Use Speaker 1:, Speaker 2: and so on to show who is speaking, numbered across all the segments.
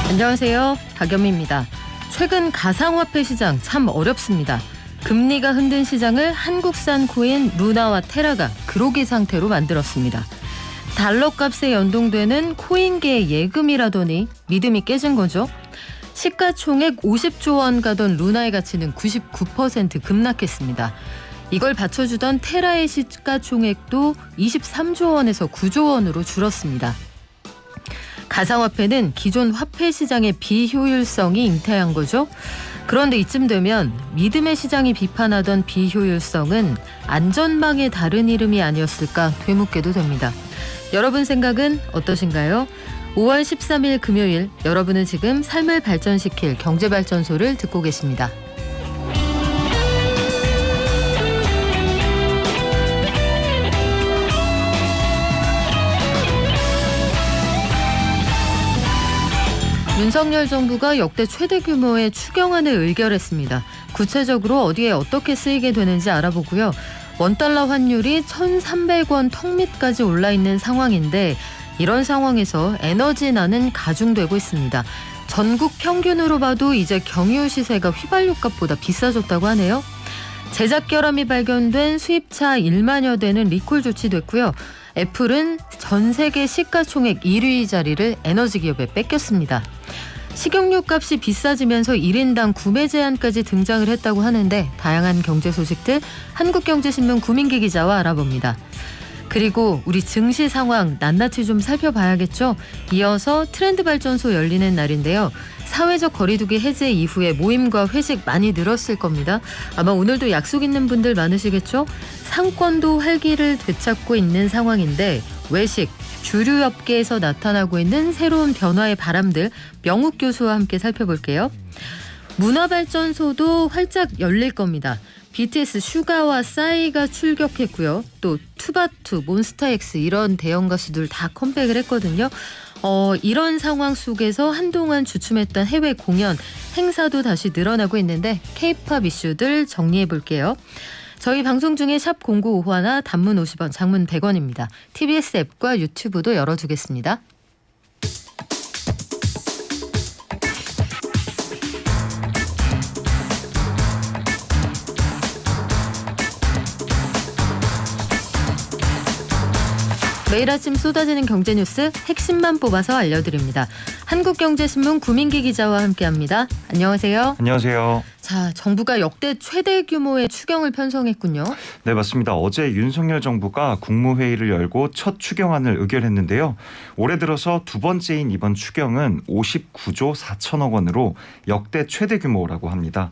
Speaker 1: 안녕하세요. 박연미입니다. 최근 가상화폐 시장 참 어렵습니다. 금리가 흔든 시장을 한국산 코인 루나와 테라가 그로기 상태로 만들었습니다. 달러 값에 연동되는 코인계의 예금이라더니 믿음이 깨진 거죠. 시가총액 50조 원 가던 루나의 가치는 99% 급락했습니다. 이걸 받쳐주던 테라의 시가총액도 23조 원에서 9조 원으로 줄었습니다. 가상화폐는 기존 화폐 시장의 비효율성이 잉태한 거죠. 그런데 이쯤 되면 믿음의 시장이 비판하던 비효율성은 안전망의 다른 이름이 아니었을까 되묻게도 됩니다. 여러분 생각은 어떠신가요? 5월 13일 금요일, 여러분은 지금 삶을 발전시킬 경제발전소를 듣고 계십니다. 윤석열 정부가 역대 최대 규모의 추경안을 의결했습니다. 구체적으로 어디에 어떻게 쓰이게 되는지 알아보고요. 원달러 환율이 1,300원 턱 밑까지 올라 있는 상황인데 이런 상황에서 에너지난은 가중되고 있습니다. 전국 평균으로 봐도 이제 경유 시세가 휘발유값보다 비싸졌다고 하네요. 제작 결함이 발견된 수입차 1만여 대는 리콜 조치됐고요. 애플은 전 세계 시가총액 1위 자리를 에너지 기업에 뺏겼습니다. 식용유 값이 비싸지면서 1인당 구매 제한까지 등장을 했다고 하는데 다양한 경제 소식들 한국경제신문 구민기 기자와 알아봅니다. 그리고 우리 증시 상황 낱낱이 좀 살펴봐야겠죠. 이어서 트렌드 발전소 열리는 날인데요. 사회적 거리두기 해제 이후에 모임과 회식 많이 늘었을 겁니다. 아마 오늘도 약속 있는 분들 많으시겠죠. 상권도 활기를 되찾고 있는 상황인데 외식, 주류 업계에서 나타나고 있는 새로운 변화의 바람들 명욱 교수와 함께 살펴볼게요. 문화발전소도 활짝 열릴 겁니다. BTS 슈가와 싸이가 출격했고요. 또 투바투, 몬스타엑스 이런 대형 가수들 다 컴백을 했거든요. 이런 상황 속에서 한동안 주춤했던 해외 공연, 행사도 다시 늘어나고 있는데 K-팝 이슈들 정리해 볼게요. 저희 방송 중에 샵 0951 단문 50원, 장문 100원입니다. TBS 앱과 유튜브도 열어두겠습니다. 매일 아침 쏟아지는 경제뉴스 핵심만 뽑아서 알려드립니다. 한국경제신문 구민기 기자와 함께합니다. 안녕하세요.
Speaker 2: 안녕하세요.
Speaker 1: 자, 정부가 역대 최대 규모의 추경을 편성했군요.
Speaker 2: 네, 맞습니다. 어제 윤석열 정부가 국무회의를 열고 첫 추경안을 의결했는데요. 올해 들어서 두 번째인 이번 추경은 59조 4천억 원으로 역대 최대 규모라고 합니다.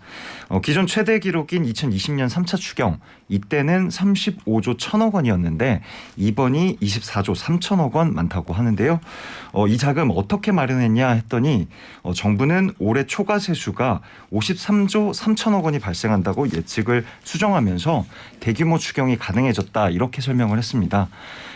Speaker 2: 기존 최대 기록인 2020년 3차 추경, 이때는 35조 1천억 원이었는데 이번이 24조 3천억 원 많다고 하는데요. 이 자금 어떻게 마련했냐 했더니 정부는 올해 초과 세수가 53조 3천억 원이 발생한다고 예측을 수정하면서 대규모 추경이 가능해졌다 이렇게 설명을 했습니다.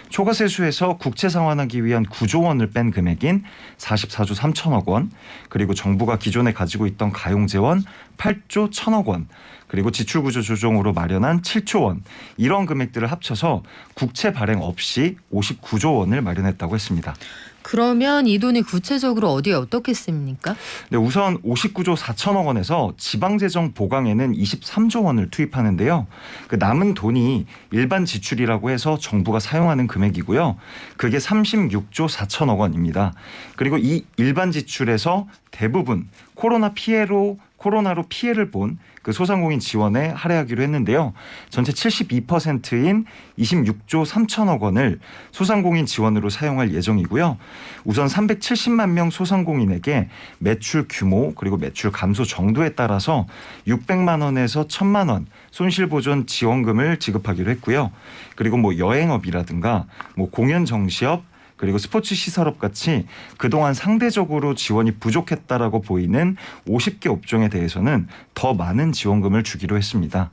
Speaker 2: 초과 세수에서 국채 상환하기 위한 9조 원을 뺀 금액인 44조 3천억 원, 그리고 정부가 기존에 가지고 있던 가용재원 8조 1천억 원, 그리고 지출구조 조정으로 마련한 7조 원, 이런 금액들을 합쳐서 국채 발행 없이 59조 원을 마련했다고 했습니다.
Speaker 1: 그러면 이 돈이 구체적으로 어디에 어떻게 씁니까?
Speaker 2: 네, 우선 59조 4천억 원에서 지방재정 보강에는 23조 원을 투입하는데요. 그 남은 돈이 일반 지출이라고 해서 정부가 사용하는 금액이고요. 그게 36조 4천억 원입니다. 그리고 이 일반 지출에서 대부분 코로나로 피해를 본 그 소상공인 지원에 할애하기로 했는데요. 전체 72%인 26조 3천억 원을 소상공인 지원으로 사용할 예정이고요. 우선 370만 명 소상공인에게 매출 규모 그리고 매출 감소 정도에 따라서 600만 원에서 1,000만 원 손실보전 지원금을 지급하기로 했고요. 그리고 여행업이라든가 공연 정시업 그리고 스포츠 시설업 같이 그동안 상대적으로 지원이 부족했다라고 보이는 50개 업종에 대해서는 더 많은 지원금을 주기로 했습니다.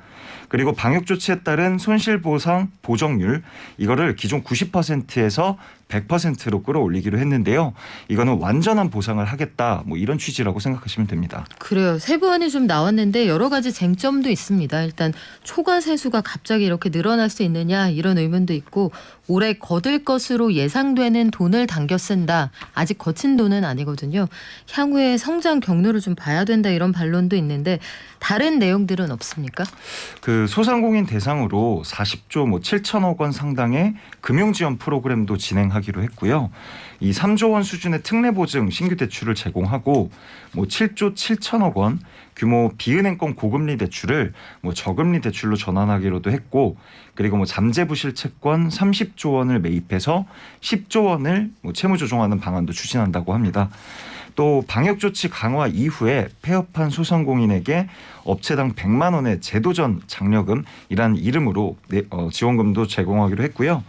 Speaker 2: 그리고 방역 조치에 따른 손실보상 보정률 이거를 기존 90%에서 100%로 끌어올리기로 했는데요. 이거는 완전한 보상을 하겠다 뭐 이런 취지라고 생각하시면 됩니다.
Speaker 1: 그래요. 세부안이 좀 나왔는데 여러 가지 쟁점도 있습니다. 일단 초과 세수가 갑자기 이렇게 늘어날 수 있느냐 이런 의문도 있고 올해 거둘 것으로 예상되는 돈을 당겨 쓴다. 아직 거친 돈은 아니거든요. 향후에 성장 경로를 좀 봐야 된다 이런 반론도 있는데 다른 내용들은 없습니까?
Speaker 2: 그 소상공인 대상으로 40조 뭐 7천억 원 상당의 금융 지원 프로그램도 진행하기로 했고요. 이 3조 원 수준의 특례 보증 신규 대출을 제공하고 뭐 7조 7천억 원 규모 비은행권 고금리 대출을 뭐 저금리 대출로 전환하기로도 했고 그리고 뭐 잠재부실 채권 30조 원을 매입해서 10조 원을 뭐 채무 조정하는 방안도 추진한다고 합니다. 또 방역 조치 강화 이후에 폐업한 소상공인에게 업체당 100만 원의 제도전 장려금이라는 이름으로 지원금도 제공하기로 했고요.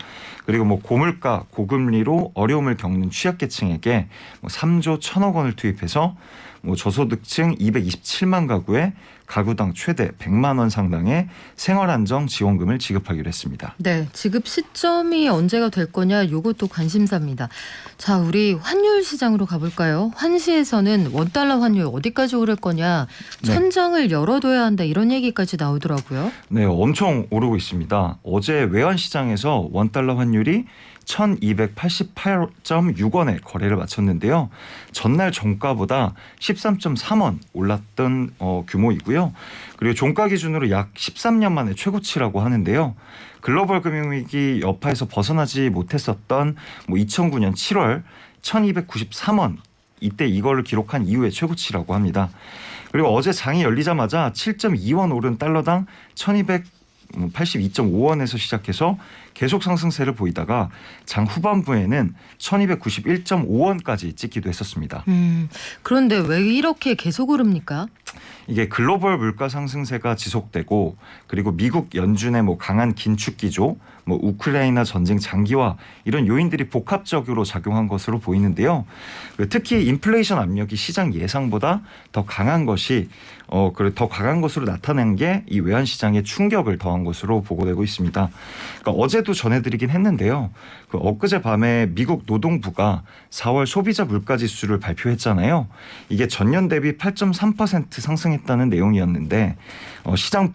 Speaker 2: 그리고 뭐 고물가 고금리로 어려움을 겪는 취약계층에게 뭐 3조 1천억 원을 투입해서 뭐 저소득층 227만 가구에 가구당 최대 100만 원 상당의 생활안정 지원금을 지급하기로 했습니다.
Speaker 1: 네, 지급 시점이 언제가 될 거냐 이것도 관심사입니다. 자, 우리 환율 시장으로 가볼까요? 환시에서는 원달러 환율 어디까지 오를 거냐 천장을 열어둬야 한다 이런 얘기까지 나오더라고요.
Speaker 2: 네, 엄청 오르고 있습니다. 어제 외환시장에서 원달러 환율이 1288.6원에 거래를 마쳤는데요. 전날 종가보다 13.3원 올랐던 규모이고요. 그리고 종가 기준으로 약 13년 만에 최고치라고 하는데요. 글로벌 금융위기 여파에서 벗어나지 못했었던 뭐 2009년 7월 1293원 이때 이거를 기록한 이후의 최고치라고 합니다. 그리고 어제 장이 열리자마자 7.2원 오른 달러당 1282.5원에서 시작해서 계속 상승세를 보이다가 장 후반부에는 1291.5원까지 찍기도 했었습니다.
Speaker 1: 그런데 왜 이렇게 계속 오릅니까?
Speaker 2: 이게 글로벌 물가 상승세가 지속되고 그리고 미국 연준의 뭐 강한 긴축 기조, 뭐 우크라이나 전쟁 장기화 이런 요인들이 복합적으로 작용한 것으로 보이는데요. 특히 인플레이션 압력이 시장 예상보다 더 강한 것이 더 강한 것으로 나타난 게 이 외환 시장에 충격을 더한 것으로 보고되고 있습니다. 그러니까 어제도 전해드리긴 했는데요. 그 엊그제 밤에 미국 노동부가 4월 소비자 물가 지수를 발표했잖아요. 이게 전년 대비 8.3% 상승했다는 내용이었는데 시장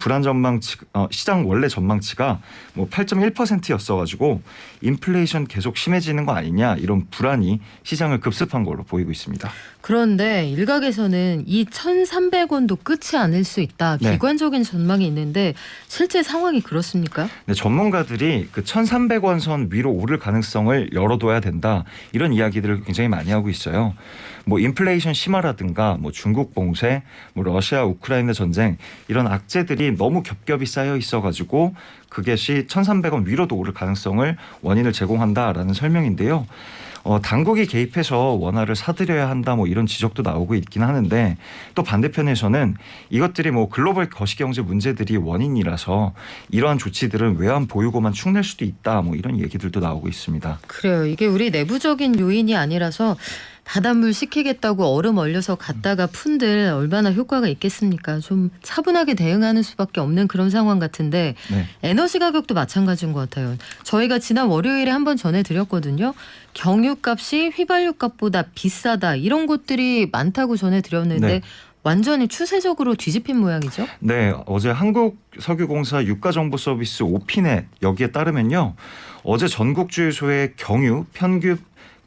Speaker 2: 원래 전망치가 뭐 8.1%였어가지고 인플레이션 계속 심해지는 거 아니냐 이런 불안이 시장을 급습한 걸로 보이고 있습니다.
Speaker 1: 그런데 일각에서는 이 1,300원도 끝이 아닐 수 있다.
Speaker 2: 네.
Speaker 1: 비관적인 전망이 있는데 실제 상황이 그렇습니까?
Speaker 2: 네, 전문가들이 그 1,300원 선 위로 오를 가능성을 열어둬야 된다 이런 이야기들을 굉장히 많이 하고 있어요. 뭐 인플레이션 심화라든가 뭐 중국 봉쇄, 뭐 러시아 우크라이나 전쟁 이런 악재들이 너무 겹겹이 쌓여 있어가지고 그것이 1,300원 위로도 오를 가능성을 원인을 제공한다라는 설명인데요. 당국이 개입해서 원화를 사들여야 한다 뭐 이런 지적도 나오고 있긴 하는데 또 반대편에서는 이것들이 뭐 글로벌 거시경제 문제들이 원인이라서 이러한 조치들은 외환 보유고만 축낼 수도 있다 뭐 이런 얘기들도 나오고 있습니다.
Speaker 1: 그래요. 이게 우리 내부적인 요인이 아니라서 바닷물 식히겠다고 얼음 얼려서 갔다가 푼들 얼마나 효과가 있겠습니까? 좀 차분하게 대응하는 수밖에 없는 그런 상황 같은데
Speaker 2: 네.
Speaker 1: 에너지 가격도 마찬가지인 것 같아요. 저희가 지난 월요일에 한번 전해드렸거든요. 경유값이 휘발유값보다 비싸다 이런 곳들이 많다고 전해드렸는데
Speaker 2: 네.
Speaker 1: 완전히 추세적으로 뒤집힌 모양이죠.
Speaker 2: 네, 어제 한국석유공사 유가정보서비스 오피넷 여기에 따르면요. 어제 전국 주유소의 경유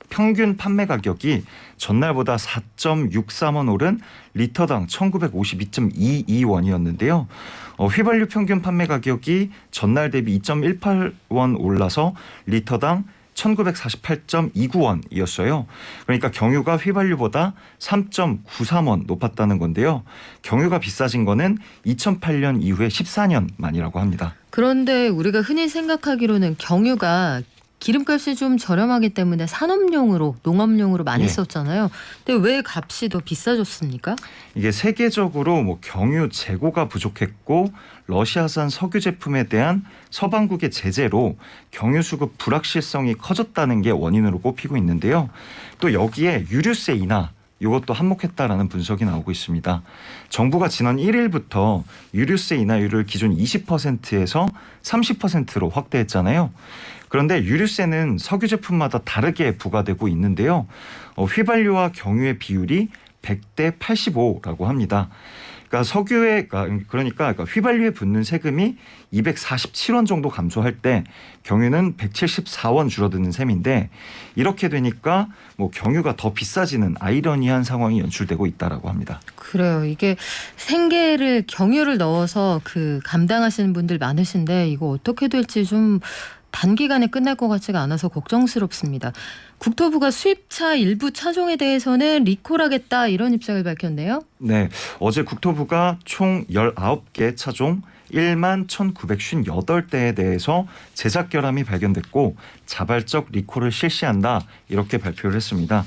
Speaker 2: 평균 판매 가격이 전날보다 4.63원 오른 리터당 1952.22원이었는데요. 휘발유 평균 판매 가격이 전날 대비 2.18원 올라서 리터당 1948.29원이었어요. 그러니까 경유가 휘발유보다 3.93원 높았다는 건데요. 경유가 비싸진 거는 2008년 이후에 14년 만이라고 합니다.
Speaker 1: 그런데 우리가 흔히 생각하기로는 경유가 기름값이 좀 저렴하기 때문에 산업용으로 농업용으로 많이
Speaker 2: 예.
Speaker 1: 썼잖아요. 근데 왜 값이 더 비싸졌습니까?
Speaker 2: 이게 세계적으로 뭐 경유 재고가 부족했고 러시아산 석유 제품에 대한 서방국의 제재로 경유 수급 불확실성이 커졌다는 게 원인으로 꼽히고 있는데요. 또 여기에 유류세 인하 이것도 한몫했다라는 분석이 나오고 있습니다. 정부가 지난 1일부터 유류세 인하율을 기존 20%에서 30%로 확대했잖아요. 그런데 유류세는 석유 제품마다 다르게 부과되고 있는데요. 휘발유와 경유의 비율이 100대 85라고 합니다. 그러니까 휘발유에 붙는 세금이 247원 정도 감소할 때 경유는 174원 줄어드는 셈인데, 이렇게 되니까 뭐 경유가 더 비싸지는 아이러니한 상황이 연출되고 있다라고 합니다.
Speaker 1: 그래요. 이게 생계를 경유를 넣어서 감당하시는 분들 많으신데 이거 어떻게 될지 좀 단기간에 끝날 것 같지가 않아서 걱정스럽습니다. 국토부가 수입차 일부 차종에 대해서는 리콜하겠다 이런 입장을 밝혔네요.
Speaker 2: 네, 어제 국토부가 총 19개 차종 1만 1,958대에 대해서 제작 결함이 발견됐고 자발적 리콜을 실시한다, 이렇게 발표를 했습니다.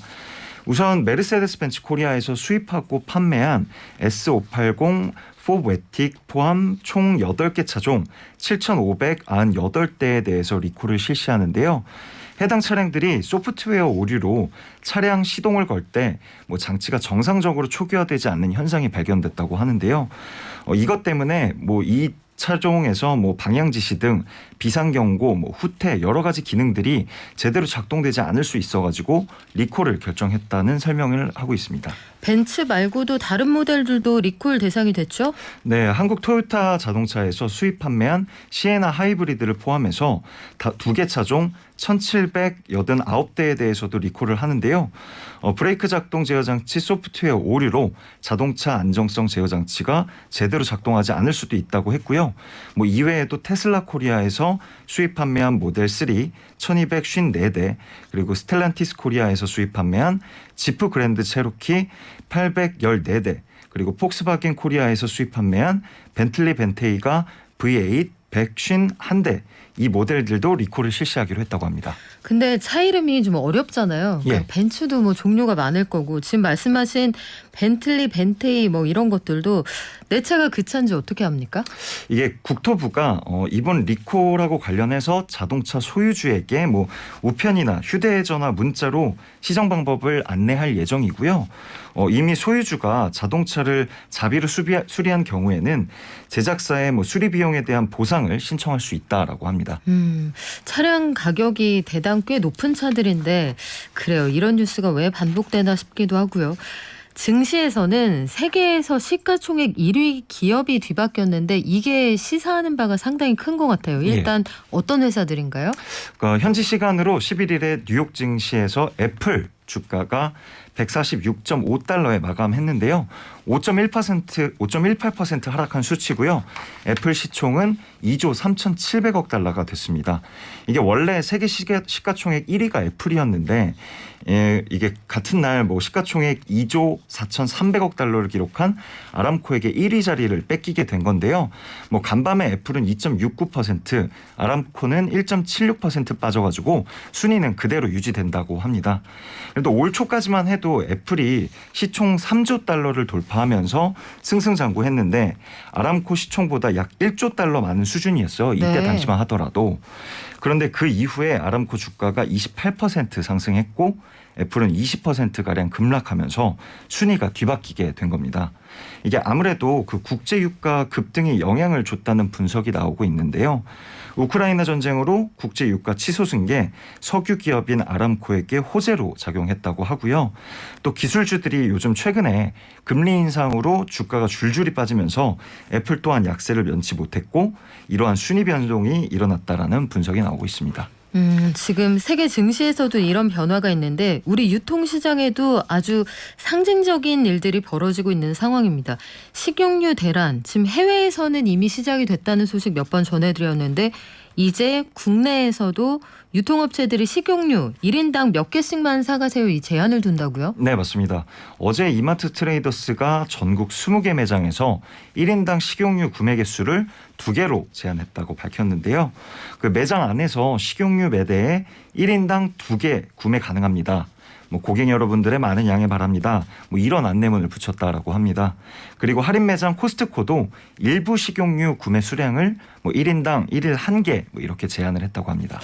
Speaker 2: 우선 메르세데스 벤츠 코리아에서 수입하고 판매한 S580 포베틱 포함 총 8개 차종 7,598대에 대해서 리콜을 실시하는데요. 해당 차량들이 소프트웨어 오류로 차량 시동을 걸 때 장치가 정상적으로 초기화되지 않는 현상이 발견됐다고 하는데요. 이것 때문에 이 차종에서 방향 지시 등 비상 경고, 후퇴 여러 가지 기능들이 제대로 작동되지 않을 수 있어가지고 리콜을 결정했다는 설명을 하고 있습니다.
Speaker 1: 벤츠 말고도 다른 모델들도 리콜 대상이 됐죠?
Speaker 2: 네, 한국 토요타 자동차에서 수입 판매한 시에나 하이브리드를 포함해서 2개 차종 1,789대에 대해서도 리콜을 하는데요. 브레이크 작동 제어 장치 소프트웨어 오류로 자동차 안정성 제어 장치가 제대로 작동하지 않을 수도 있다고 했고요. 이외에도 테슬라 코리아에서 수입 판매한 모델 3 1,254대, 그리고 스텔란티스 코리아에서 수입 판매한 지프 그랜드 체로키 814대, 그리고 폭스바겐 코리아에서 수입 판매한 벤틀리 벤테이가 V8 151대, 이 모델들도 리콜을 실시하기로 했다고 합니다.
Speaker 1: 근데 차 이름이 좀 어렵잖아요. 그러니까 벤츠도 종류가 많을 거고, 지금 말씀하신 벤틀리, 벤테이 이런 것들도 내 차가 그 차인지 어떻게 합니까?
Speaker 2: 이게 국토부가 이번 리콜하고 관련해서 자동차 소유주에게 우편이나 휴대전화, 문자로 시정 방법을 안내할 예정이고요. 이미 소유주가 자동차를 자비로 수리한 경우에는 제작사의 수리 비용에 대한 보상을 신청할 수 있다라고 합니다.
Speaker 1: 차량 가격이 대당 꽤 높은 차들인데 그래요. 이런 뉴스가 왜 반복되나 싶기도 하고요. 증시에서는 세계에서 시가총액 1위 기업이 뒤바뀌었는데 이게 시사하는 바가 상당히 큰 것 같아요. 일단 어떤 회사들인가요?
Speaker 2: 현지 시간으로 11일에 뉴욕 증시에서 애플 주가가 146.5달러에 마감했는데요. 5.18% 하락한 수치고요. 애플 시총은 2조 3,700억 달러가 됐습니다. 이게 원래 세계 시가총액 1위가 애플이었는데 이게 같은 날 시가총액 2조 4,300억 달러를 기록한 아람코에게 1위 자리를 뺏기게 된 건데요. 간밤에 애플은 2.69%, 아람코는 1.76% 빠져가지고 순위는 그대로 유지된다고 합니다. 그래도 올 초까지만 해도 애플이 시총 3조 달러를 돌파하면서 승승장구했는데 아람코 시총보다 약 1조 달러 많은 수준이었어요. 이때 당시만 하더라도. 그런데 그 이후에 아람코 주가가 28% 상승했고 애플은 20%가량 급락하면서 순위가 뒤바뀌게 된 겁니다. 이게 아무래도 국제 유가 급등이 영향을 줬다는 분석이 나오고 있는데요. 우크라이나 전쟁으로 국제 유가 치솟은 게 석유 기업인 아람코에게 호재로 작용했다고 하고요. 또 기술주들이 요즘 최근에 금리 인상으로 주가가 줄줄이 빠지면서 애플 또한 약세를 면치 못했고 이러한 순위 변동이 일어났다라는 분석이 나오고 있습니다.
Speaker 1: 지금 세계 증시에서도 이런 변화가 있는데 우리 유통시장에도 아주 상징적인 일들이 벌어지고 있는 상황입니다. 식용유 대란, 지금 해외에서는 이미 시작이 됐다는 소식 몇 번 전해드렸는데 이제 국내에서도 유통업체들이 식용유 1인당 몇 개씩만 사가세요 이 제한을 둔다고요?
Speaker 2: 네, 맞습니다. 어제 이마트 트레이더스가 전국 20개 매장에서 1인당 식용유 구매 개수를 2개로 제한했다고 밝혔는데요. 매장 안에서 식용유 매대에 1인당 2개 구매 가능합니다. 고객 여러분들의 많은 양해 바랍니다. 이런 안내문을 붙였다라고 합니다. 그리고 할인 매장 코스트코도 일부 식용유 구매 수량을 1인당 1일 1개 이렇게 제한을 했다고 합니다.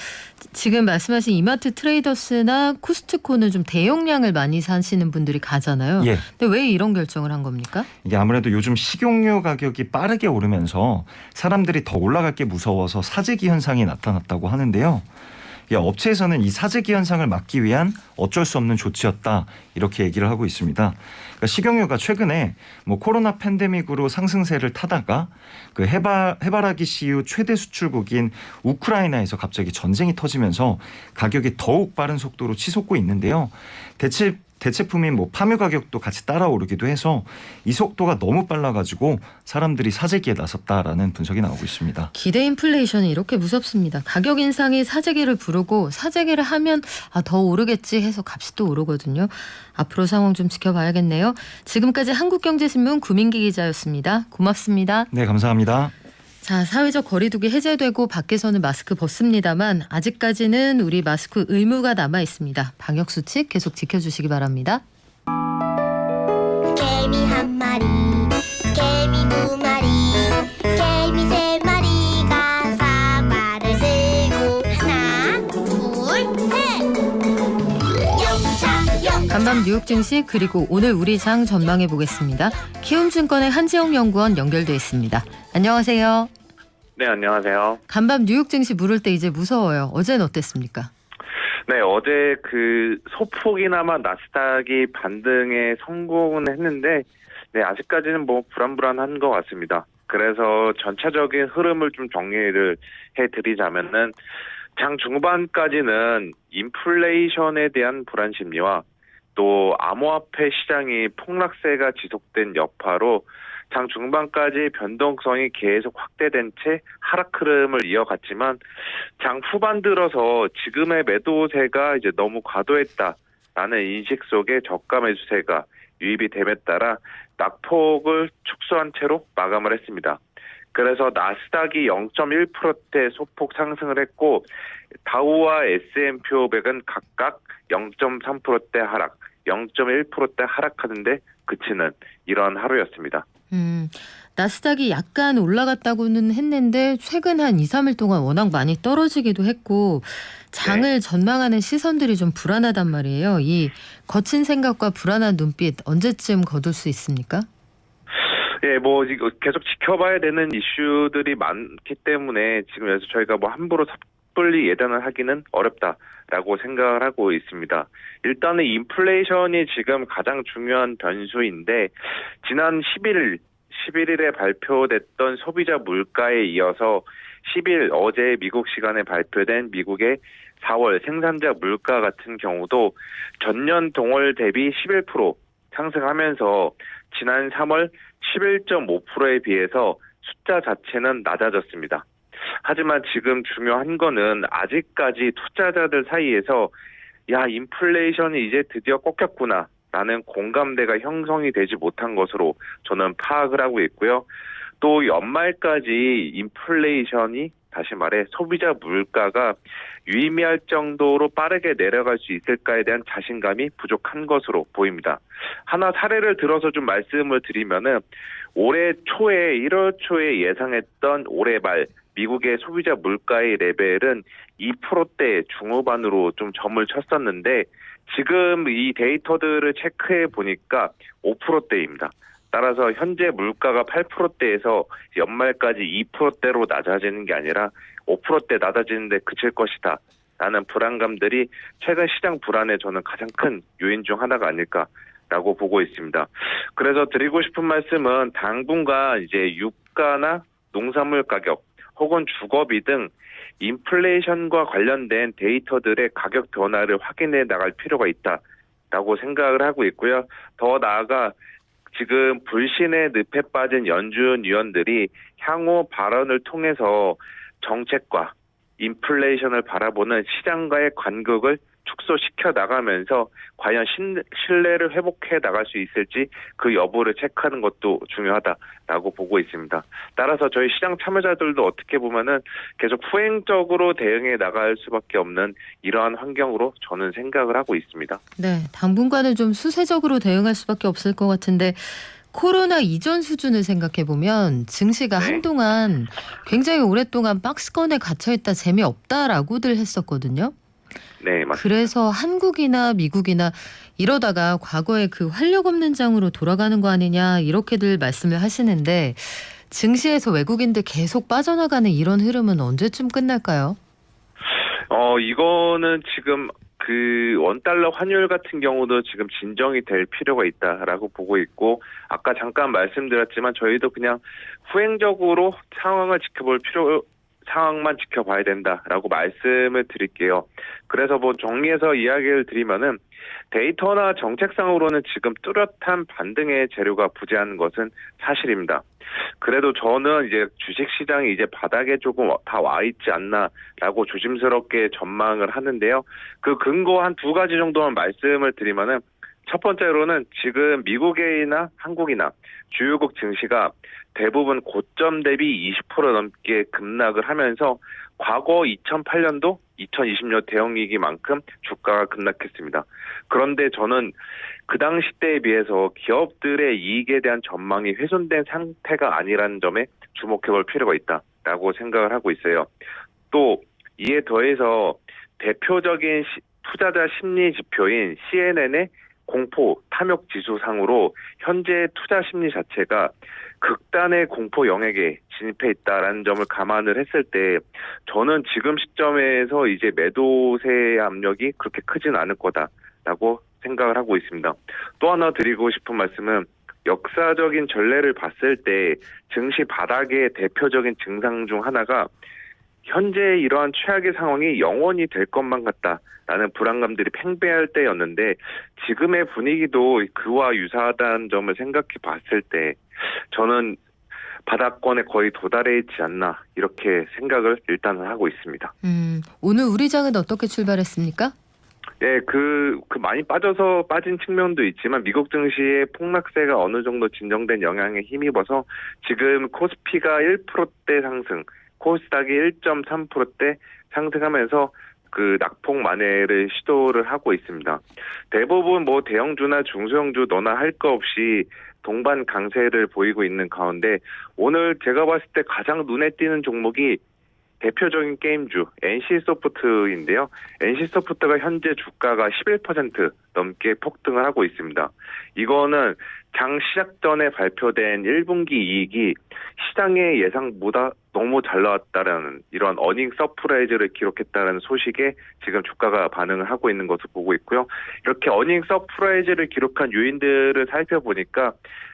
Speaker 1: 지금 말씀하신 이마트 트레이더스나 코스트코는 좀 대용량을 많이 사시는 분들이 가잖아요. 근데 왜 이런 결정을 한 겁니까?
Speaker 2: 이게 아무래도 요즘 식용유 가격이 빠르게 오르면서 사람들이 더 올라갈 게 무서워서 사재기 현상이 나타났다고 하는데요. 업체에서는 이 사재기 현상을 막기 위한 어쩔 수 없는 조치였다 이렇게 얘기를 하고 있습니다. 그러니까 식용유가 최근에 뭐 코로나 팬데믹으로 상승세를 타다가 그 해바라기 씨유 최대 수출국인 우크라이나에서 갑자기 전쟁이 터지면서 가격이 더욱 빠른 속도로 치솟고 있는데요. 대체품인 뭐 파묘 가격도 같이 따라 오르기도 해서 이 속도가 너무 빨라가지고 사람들이 사재기에 나섰다라는 분석이 나오고 있습니다.
Speaker 1: 기대 인플레이션이 이렇게 무섭습니다. 가격 인상이 사재기를 부르고 사재기를 하면 더 오르겠지 해서 값이 또 오르거든요. 앞으로 상황 좀 지켜봐야겠네요. 지금까지 한국경제신문 구민기 기자였습니다. 고맙습니다.
Speaker 2: 네, 감사합니다.
Speaker 1: 자, 사회적 거리두기 해제되고 밖에서는 마스크 벗습니다만 아직까지는 우리 마스크 의무가 남아 있습니다. 방역 수칙 계속 지켜주시기 바랍니다.
Speaker 3: 개미 한 마리, 개미 두 마리, 개미 세 마리가 사과를 들고 하나, 둘, 셋. 영차.
Speaker 1: 간밤 뉴욕 증시 그리고 오늘 우리 장 전망해 보겠습니다. 키움증권의 한지영 연구원 연결돼 있습니다. 안녕하세요.
Speaker 4: 네, 안녕하세요.
Speaker 1: 간밤 뉴욕 증시 물을 때 이제 무서워요. 어제는 어땠습니까?
Speaker 4: 네, 어제 그 소폭이나마 나스닥이 반등에 성공은 했는데, 네, 아직까지는 뭐 불안불안한 것 같습니다. 그래서 전체적인 흐름을 좀 정리를 해드리자면은, 장 중반까지는 인플레이션에 대한 불안 심리와 또 암호화폐 시장이 폭락세가 지속된 여파로 장 중반까지 변동성이 계속 확대된 채 하락 흐름을 이어갔지만 장 후반 들어서 지금의 매도세가 이제 너무 과도했다라는 인식 속에 저가 매수세가 유입이 됨에 따라 낙폭을 축소한 채로 마감을 했습니다. 그래서 나스닥이 0.1%대 소폭 상승을 했고 다우와 S&P 500은 각각 0.3%대 하락, 0.1%대 하락하는데 그치는 이런 하루였습니다.
Speaker 1: 나스닥이 약간 올라갔다고는 했는데 최근 한 2, 3일 동안 워낙 많이 떨어지기도 했고 장을 전망하는 시선들이 좀 불안하단 말이에요. 이 거친 생각과 불안한 눈빛 언제쯤 거둘 수 있습니까?
Speaker 4: 예, 뭐 이거 계속 지켜봐야 되는 이슈들이 많기 때문에 지금 여기서 저희가 뭐 함부로 섣불리 예단을 하기는 어렵다라고 생각을 하고 있습니다. 일단은 인플레이션이 지금 가장 중요한 변수인데 지난 11일에 발표됐던 소비자 물가에 이어서 10일 어제 미국 시간에 발표된 미국의 4월 생산자 물가 같은 경우도 전년 동월 대비 11% 상승하면서 지난 3월 11.5%에 비해서 숫자 자체는 낮아졌습니다. 하지만 지금 중요한 거는 아직까지 투자자들 사이에서 야, 인플레이션이 이제 드디어 꺾였구나 라는 공감대가 형성이 되지 못한 것으로 저는 파악을 하고 있고요. 또 연말까지 인플레이션이 다시 말해 소비자 물가가 유의미할 정도로 빠르게 내려갈 수 있을까에 대한 자신감이 부족한 것으로 보입니다. 하나 사례를 들어서 좀 말씀을 드리면은 올해 초에 1월 초에 예상했던 올해 말 미국의 소비자 물가의 레벨은 2%대 중후반으로 좀 점을 쳤었는데 지금 이 데이터들을 체크해 보니까 5%대입니다. 따라서 현재 물가가 8%대에서 연말까지 2%대로 낮아지는 게 아니라 5%대 낮아지는데 그칠 것이다 라는 불안감들이 최근 시장 불안의 저는 가장 큰 요인 중 하나가 아닐까라고 보고 있습니다. 그래서 드리고 싶은 말씀은 당분간 이제 유가나 농산물 가격 혹은 주거비 등 인플레이션과 관련된 데이터들의 가격 변화를 확인해 나갈 필요가 있다라고 생각을 하고 있고요. 더 나아가 지금 불신의 늪에 빠진 연준 위원들이 향후 발언을 통해서 정책과 인플레이션을 바라보는 시장과의 간극을 축소시켜 나가면서 과연 신뢰를 회복해 나갈 수 있을지 그 여부를 체크하는 것도 중요하다라고 보고 있습니다. 따라서 저희 시장 참여자들도 어떻게 보면은 계속 후행적으로 대응해 나갈 수밖에 없는 이러한 환경으로 저는 생각을 하고 있습니다.
Speaker 1: 네, 당분간은 좀 수세적으로 대응할 수밖에 없을 것 같은데 코로나 이전 수준을 생각해 보면 증시가 한동안 굉장히 오랫동안 박스권에 갇혀있다 재미없다라고들 했었거든요.
Speaker 4: 네, 맞습니다.
Speaker 1: 그래서 한국이나 미국이나 이러다가 과거에 그 활력 없는 장으로 돌아가는 거 아니냐 이렇게들 말씀을 하시는데 증시에서 외국인들 계속 빠져나가는 이런 흐름은 언제쯤 끝날까요?
Speaker 4: 이거는 지금 그 원달러 환율 같은 경우도 지금 진정이 될 필요가 있다라고 보고 있고, 아까 잠깐 말씀드렸지만 저희도 그냥 후행적으로 상황만 지켜봐야 된다라고 말씀을 드릴게요. 그래서 뭐 정리해서 이야기를 드리면은, 데이터나 정책상으로는 지금 뚜렷한 반등의 재료가 부재하는 것은 사실입니다. 그래도 저는 이제 주식시장이 이제 바닥에 조금 다 와 있지 않나라고 조심스럽게 전망을 하는데요. 그 근거 한 두 가지 정도만 말씀을 드리면은, 첫 번째로는 지금 미국이나 한국이나 주요국 증시가 대부분 고점 대비 20% 넘게 급락을 하면서 과거 2008년도, 2020년 대형위기만큼 주가가 급락했습니다. 그런데 저는 그 당시 때에 비해서 기업들의 이익에 대한 전망이 훼손된 상태가 아니라는 점에 주목해 볼 필요가 있다라고 생각을 하고 있어요. 또 이에 더해서 대표적인 투자자 심리 지표인 CNN의 공포 탐욕 지수상으로 현재 투자 심리 자체가 극단의 공포 영역에 진입해 있다라는 점을 감안을 했을 때, 저는 지금 시점에서 이제 매도세 압력이 그렇게 크진 않을 거다라고 생각을 하고 있습니다. 또 하나 드리고 싶은 말씀은, 역사적인 전례를 봤을 때 증시 바닥의 대표적인 증상 중 하나가 현재 이러한 최악의 상황이 영원히 될 것만 같다라는 불안감들이 팽배할 때였는데, 지금의 분위기도 그와 유사하다는 점을 생각해 봤을 때 저는 바닥권에 거의 도달해 있지 않나, 이렇게 생각을 일단은 하고 있습니다.
Speaker 1: 오늘 우리 장은 어떻게 출발했습니까?
Speaker 4: 네, 많이 빠진 측면도 있지만 미국 증시의 폭락세가 어느 정도 진정된 영향에 힘입어서 지금 코스피가 1%대 상승, 코스닥이 1.3%대 상승하면서 그 낙폭 만회를 시도를 하고 있습니다. 대부분 뭐 대형주나 중소형주 너나 할 거 없이 동반 강세를 보이고 있는 가운데, 오늘 제가 봤을 때 가장 눈에 띄는 종목이 대표적인 게임주 NC소프트인데요. NC소프트가 현재 주가가 11% 넘게 폭등을 하고 있습니다. 이거는 장 시작 전에 발표된 1분기 이익이 시장의 예상보다 너무 잘 나왔다라는, 이런 어닝 서프라이즈를 기록했다는 소식에 지금 주가가 반응을 하고 있는 것을 보고 있고요. 이렇게 어닝 서프라이즈를 기록한 요인들을 살펴보니까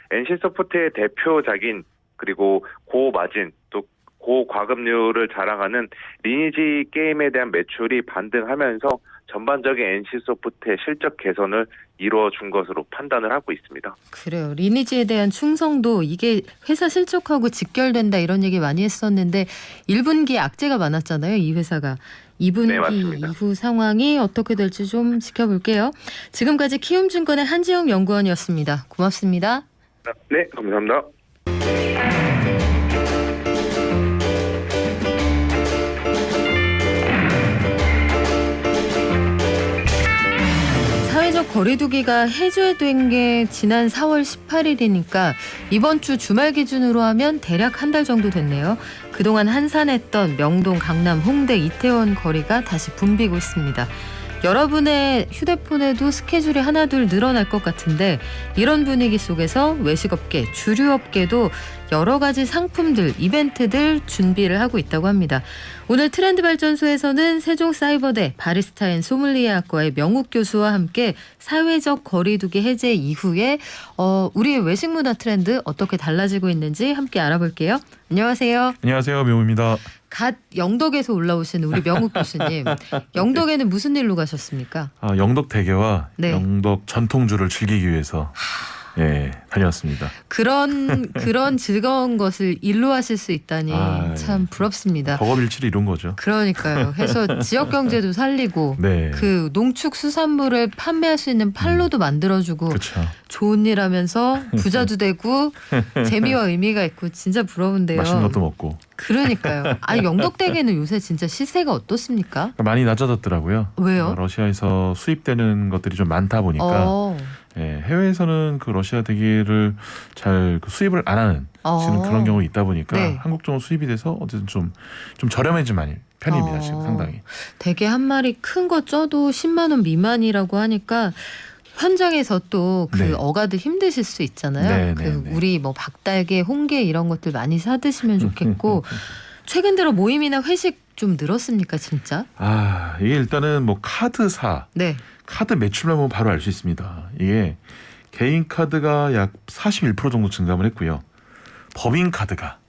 Speaker 4: NC소프트의 대표작인, 그리고 고마진 또 고과금률을 자랑하는 리니지 게임에 대한 매출이 반등하면서 전반적인 NC소프트의 실적 개선을 이루어준 것으로 판단을 하고 있습니다.
Speaker 1: 그래요. 리니지에 대한 충성도, 이게 회사 실적하고 직결된다 이런 얘기 많이 했었는데 1분기에 악재가 많았잖아요, 이 회사가. 2분기
Speaker 4: 네,
Speaker 1: 이후 상황이 어떻게 될지 좀 지켜볼게요. 지금까지 키움증권의 한지영 연구원이었습니다. 고맙습니다.
Speaker 4: 네, 감사합니다.
Speaker 1: 사회적 거리두기가 해제된 게 지난 4월 18일이니까 이번 주 주말 기준으로 하면 대략 한 달 정도 됐네요. 그동안 한산했던 명동, 강남, 홍대, 이태원 거리가 다시 붐비고 있습니다. 여러분의 휴대폰에도 스케줄이 하나둘 늘어날 것 같은데, 이런 분위기 속에서 외식업계, 주류업계도 여러 가지 상품들, 이벤트들 준비를 하고 있다고 합니다. 오늘 트렌드발전소에서는 세종사이버대 바리스타앤 소믈리에학과의 명욱 교수와 함께 사회적 거리두기 해제 이후에 우리의 외식 문화 트렌드 어떻게 달라지고 있는지 함께 알아볼게요. 안녕하세요.
Speaker 5: 안녕하세요, 명우입니다.
Speaker 1: 갓 영덕에서 올라오신 우리 명욱 교수님. 영덕에는 무슨 일로 가셨습니까?
Speaker 5: 영덕 대게와
Speaker 1: 네.
Speaker 5: 영덕 전통주를 즐기기 위해서 다녀왔습니다.
Speaker 1: 그런 즐거운 것을 일로 하실 수 있다니 참 부럽습니다.
Speaker 5: 덕업일치를 이룬 거죠.
Speaker 1: 그러니까요. 해서 지역 경제도 살리고
Speaker 5: 네.
Speaker 1: 그 농축 수산물을 판매할 수 있는 판로도 만들어주고
Speaker 5: 그렇죠.
Speaker 1: 좋은 일 하면서 부자도 되고 재미와 의미가 있고 진짜 부러운데요.
Speaker 5: 맛있는 것도 먹고.
Speaker 1: 그러니까요. 아니 영덕대게는 요새 진짜 시세가 어떻습니까?
Speaker 5: 많이 낮아졌더라고요.
Speaker 1: 왜요?
Speaker 5: 러시아에서 수입되는 것들이 좀 많다 보니까 해외에서는 그 러시아 대게를 잘 수입을 안 하는 지금 그런 경우가 있다 보니까
Speaker 1: 네.
Speaker 5: 한국 정도 수입이 돼서 어쨌든 좀 저렴해진 편입니다. 지금 상당히.
Speaker 1: 대게 한 마리 큰 거 쪄도 10만 원 미만이라고 하니까 현장에서 또 그
Speaker 5: 네.
Speaker 1: 어가들 힘드실 수 있잖아요.
Speaker 5: 네, 네.
Speaker 1: 우리 뭐 박달게, 홍게 이런 것들 많이 사 드시면 좋겠고 최근 들어 모임이나 회식 좀 늘었습니까, 진짜?
Speaker 5: 아, 이게 일단은 뭐 카드사,
Speaker 1: 네.
Speaker 5: 카드 매출만 보면 바로 알 수 있습니다. 이게 개인 카드가 약 41% 정도 증감을 했고요. 법인 카드가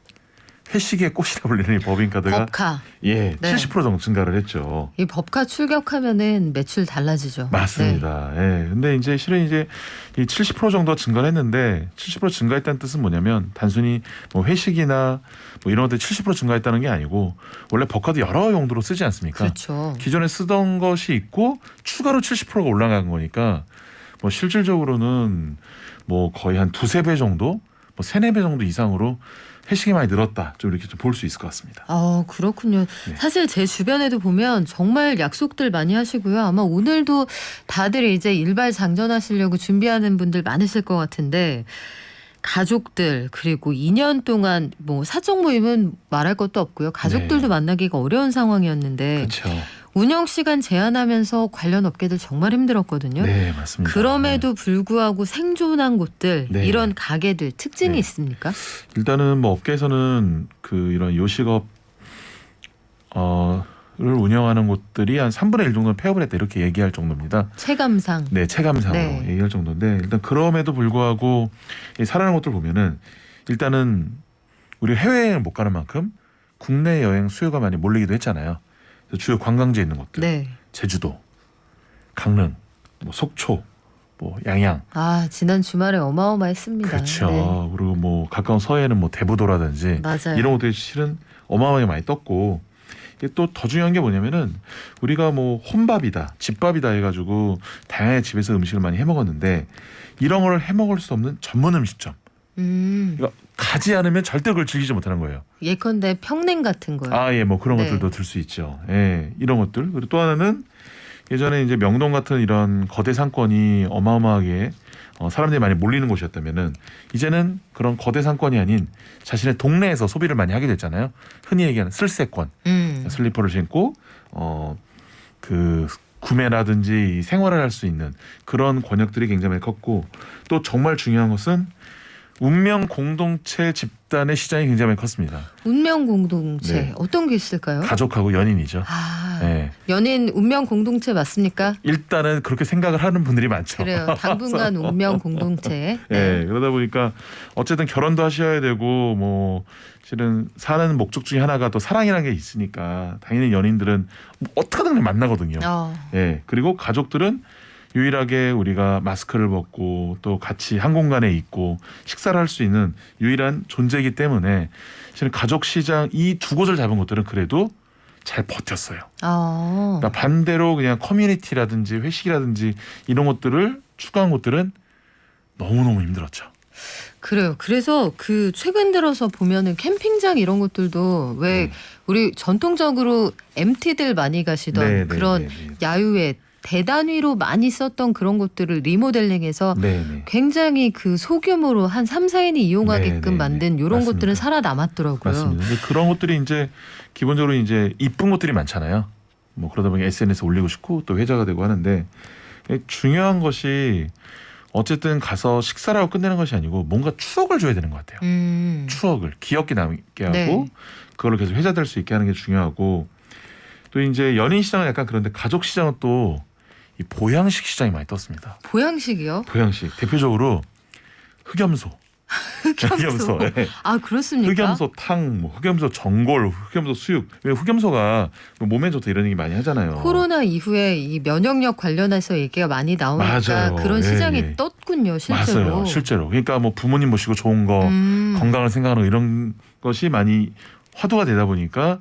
Speaker 5: 회식의 꽃이라 불리는 이 법인 카드가
Speaker 1: 법카.
Speaker 5: 예,
Speaker 1: 네.
Speaker 5: 70% 정도 증가를 했죠.
Speaker 1: 이 법카 출격하면은 매출 달라지죠.
Speaker 5: 맞습니다. 예. 근데 이제 실은 이제 이 70% 정도 증가를 했는데 70% 증가했다는 뜻은 뭐냐면 단순히 뭐 회식이나 뭐 이런 것들 70% 증가했다는 게 아니고 원래 법카드 여러 용도로 쓰지 않습니까?
Speaker 1: 그렇죠.
Speaker 5: 기존에 쓰던 것이 있고 추가로 70%가 올라간 거니까 뭐 실질적으로는 뭐 거의 한 두세 배 정도, 뭐 세네 배 정도 이상으로 회식이 많이 늘었다. 좀 이렇게 좀 볼 수 있을 것 같습니다.
Speaker 1: 아, 그렇군요.
Speaker 5: 네.
Speaker 1: 사실 제 주변에도 보면 정말 약속들 많이 하시고요. 아마 오늘도 다들 이제 일발 장전하시려고 준비하는 분들 많으실 것 같은데 가족들 그리고 2년 동안 뭐 사적 모임은 말할 것도 없고요. 가족들도
Speaker 5: 네.
Speaker 1: 만나기가 어려운 상황이었는데
Speaker 5: 그렇죠.
Speaker 1: 운영 시간 제한하면서 관련 업계들 정말 힘들었거든요.
Speaker 5: 네, 맞습니다.
Speaker 1: 그럼에도 불구하고 생존한 곳들
Speaker 5: 네.
Speaker 1: 이런 가게들 특징이
Speaker 5: 네.
Speaker 1: 있습니까?
Speaker 5: 일단은 뭐 업계에서는 그 이런 요식업 를 운영하는 곳들이 한 3분의 1 정도는 폐업을 했다 이렇게 얘기할 정도입니다.
Speaker 1: 체감상.
Speaker 5: 네, 체감상으로
Speaker 1: 네.
Speaker 5: 얘기할 정도인데 일단 그럼에도 불구하고 이 살아나는 곳들 보면은 일단은 우리 해외여행을 못 가는 만큼 국내 여행 수요가 많이 몰리기도 했잖아요. 그래서 주요 관광지에 있는 곳들,
Speaker 1: 네.
Speaker 5: 제주도, 강릉, 뭐 속초, 뭐 양양,
Speaker 1: 아, 지난 주말에 어마어마했습니다.
Speaker 5: 그렇죠.
Speaker 1: 네.
Speaker 5: 그리고 뭐 가까운 서해는 뭐 대부도라든지
Speaker 1: 맞아요.
Speaker 5: 이런 곳들이 실은 어마어마하게 많이 떴고 이게 또 더 중요한 게 뭐냐면은 우리가 뭐 혼밥이다, 집밥이다 해가지고 다양하게 집에서 음식을 많이 해 먹었는데 이런 걸 해 먹을 수 없는 전문 음식점. 그러니까 가지 않으면 절대 그걸 즐기지 못하는 거예요.
Speaker 1: 예컨대 평냉 같은 거요.
Speaker 5: 아, 예, 뭐 그런
Speaker 1: 네.
Speaker 5: 것들도 들 수 있죠. 예, 이런 것들. 그리고 또 하나는 예전에 이제 명동 같은 이런 거대 상권이 어마어마하게 사람들이 많이 몰리는 곳이었다면은 이제는 그런 거대 상권이 아닌 자신의 동네에서 소비를 많이 하게 됐잖아요. 흔히 얘기하는 슬세권, 슬리퍼를 신고 그 구매라든지 생활을 할 수 있는 그런 권역들이 굉장히 많이 컸고 또 정말 중요한 것은 운명 공동체 집단의 시장이 굉장히 많이 컸습니다.
Speaker 1: 운명 공동체
Speaker 5: 네.
Speaker 1: 어떤 게 있을까요?
Speaker 5: 가족하고 연인이죠.
Speaker 1: 아,
Speaker 5: 네.
Speaker 1: 연인 운명 공동체 맞습니까?
Speaker 5: 일단은 그렇게 생각을 하는 분들이 많죠.
Speaker 1: 그래요. 당분간 운명 공동체.
Speaker 5: 네. 그러다 보니까 어쨌든 결혼도 하셔야 되고 뭐 실은 사는 목적 중에 하나가 또 사랑이라는 게 있으니까 당연히 연인들은 뭐 어떻게든 만나거든요. 예. 그리고 가족들은 유일하게 우리가 마스크를 벗고 또 같이 한 공간에 있고 식사를 할 수 있는 유일한 존재이기 때문에 실은 가족 시장 이 두 곳을 잡은 것들은 그래도 잘 버텼어요. 그러니까 반대로 그냥 커뮤니티라든지 회식이라든지 이런 것들을 추가한 곳들은 너무너무 힘들었죠.
Speaker 1: 그래요. 그래서 그 최근 들어서 보면은 캠핑장 이런 것들도 왜 우리 전통적으로 MT들 많이 가시던 그런 야유회 대단위로 많이 썼던 그런 곳들을 리모델링해서 굉장히 그 소규모로 한 3, 4인이 이용하게끔 만든 이런
Speaker 5: 맞습니다.
Speaker 1: 곳들은 살아남았더라고요.
Speaker 5: 맞습니다. 근데 그런 것들이 이제 기본적으로 이제 이쁜 것들이 많잖아요. 뭐 그러다 보니 SNS에 올리고 싶고 또 회자가 되고 하는데 중요한 것이 어쨌든 가서 식사를 하고 끝내는 것이 아니고 뭔가 추억을 줘야 되는 것 같아요. 추억을 귀엽게 남게 하고 그걸로 계속 회자될 수 있게 하는 게 중요하고 또 이제 연인 시장은 약간 그런데 가족 시장은 또 이 보양식 시장이 많이 떴습니다.
Speaker 1: 보양식이요?
Speaker 5: 보양식 대표적으로 흑염소. 흑염소. 네.
Speaker 1: 아, 그렇습니까?
Speaker 5: 흑염소 탕, 뭐 흑염소 전골, 흑염소 수육. 왜 흑염소가 몸에 좋다 이런 얘기 많이 하잖아요.
Speaker 1: 코로나 이후에 이 면역력 관련해서 얘기가 많이 나오니까
Speaker 5: 맞아요.
Speaker 1: 그런 시장이
Speaker 5: 예.
Speaker 1: 떴군요, 실제로.
Speaker 5: 맞아요, 실제로. 그러니까 뭐 부모님 모시고 좋은 거, 건강을 생각하는 이런 것이 많이 화두가 되다 보니까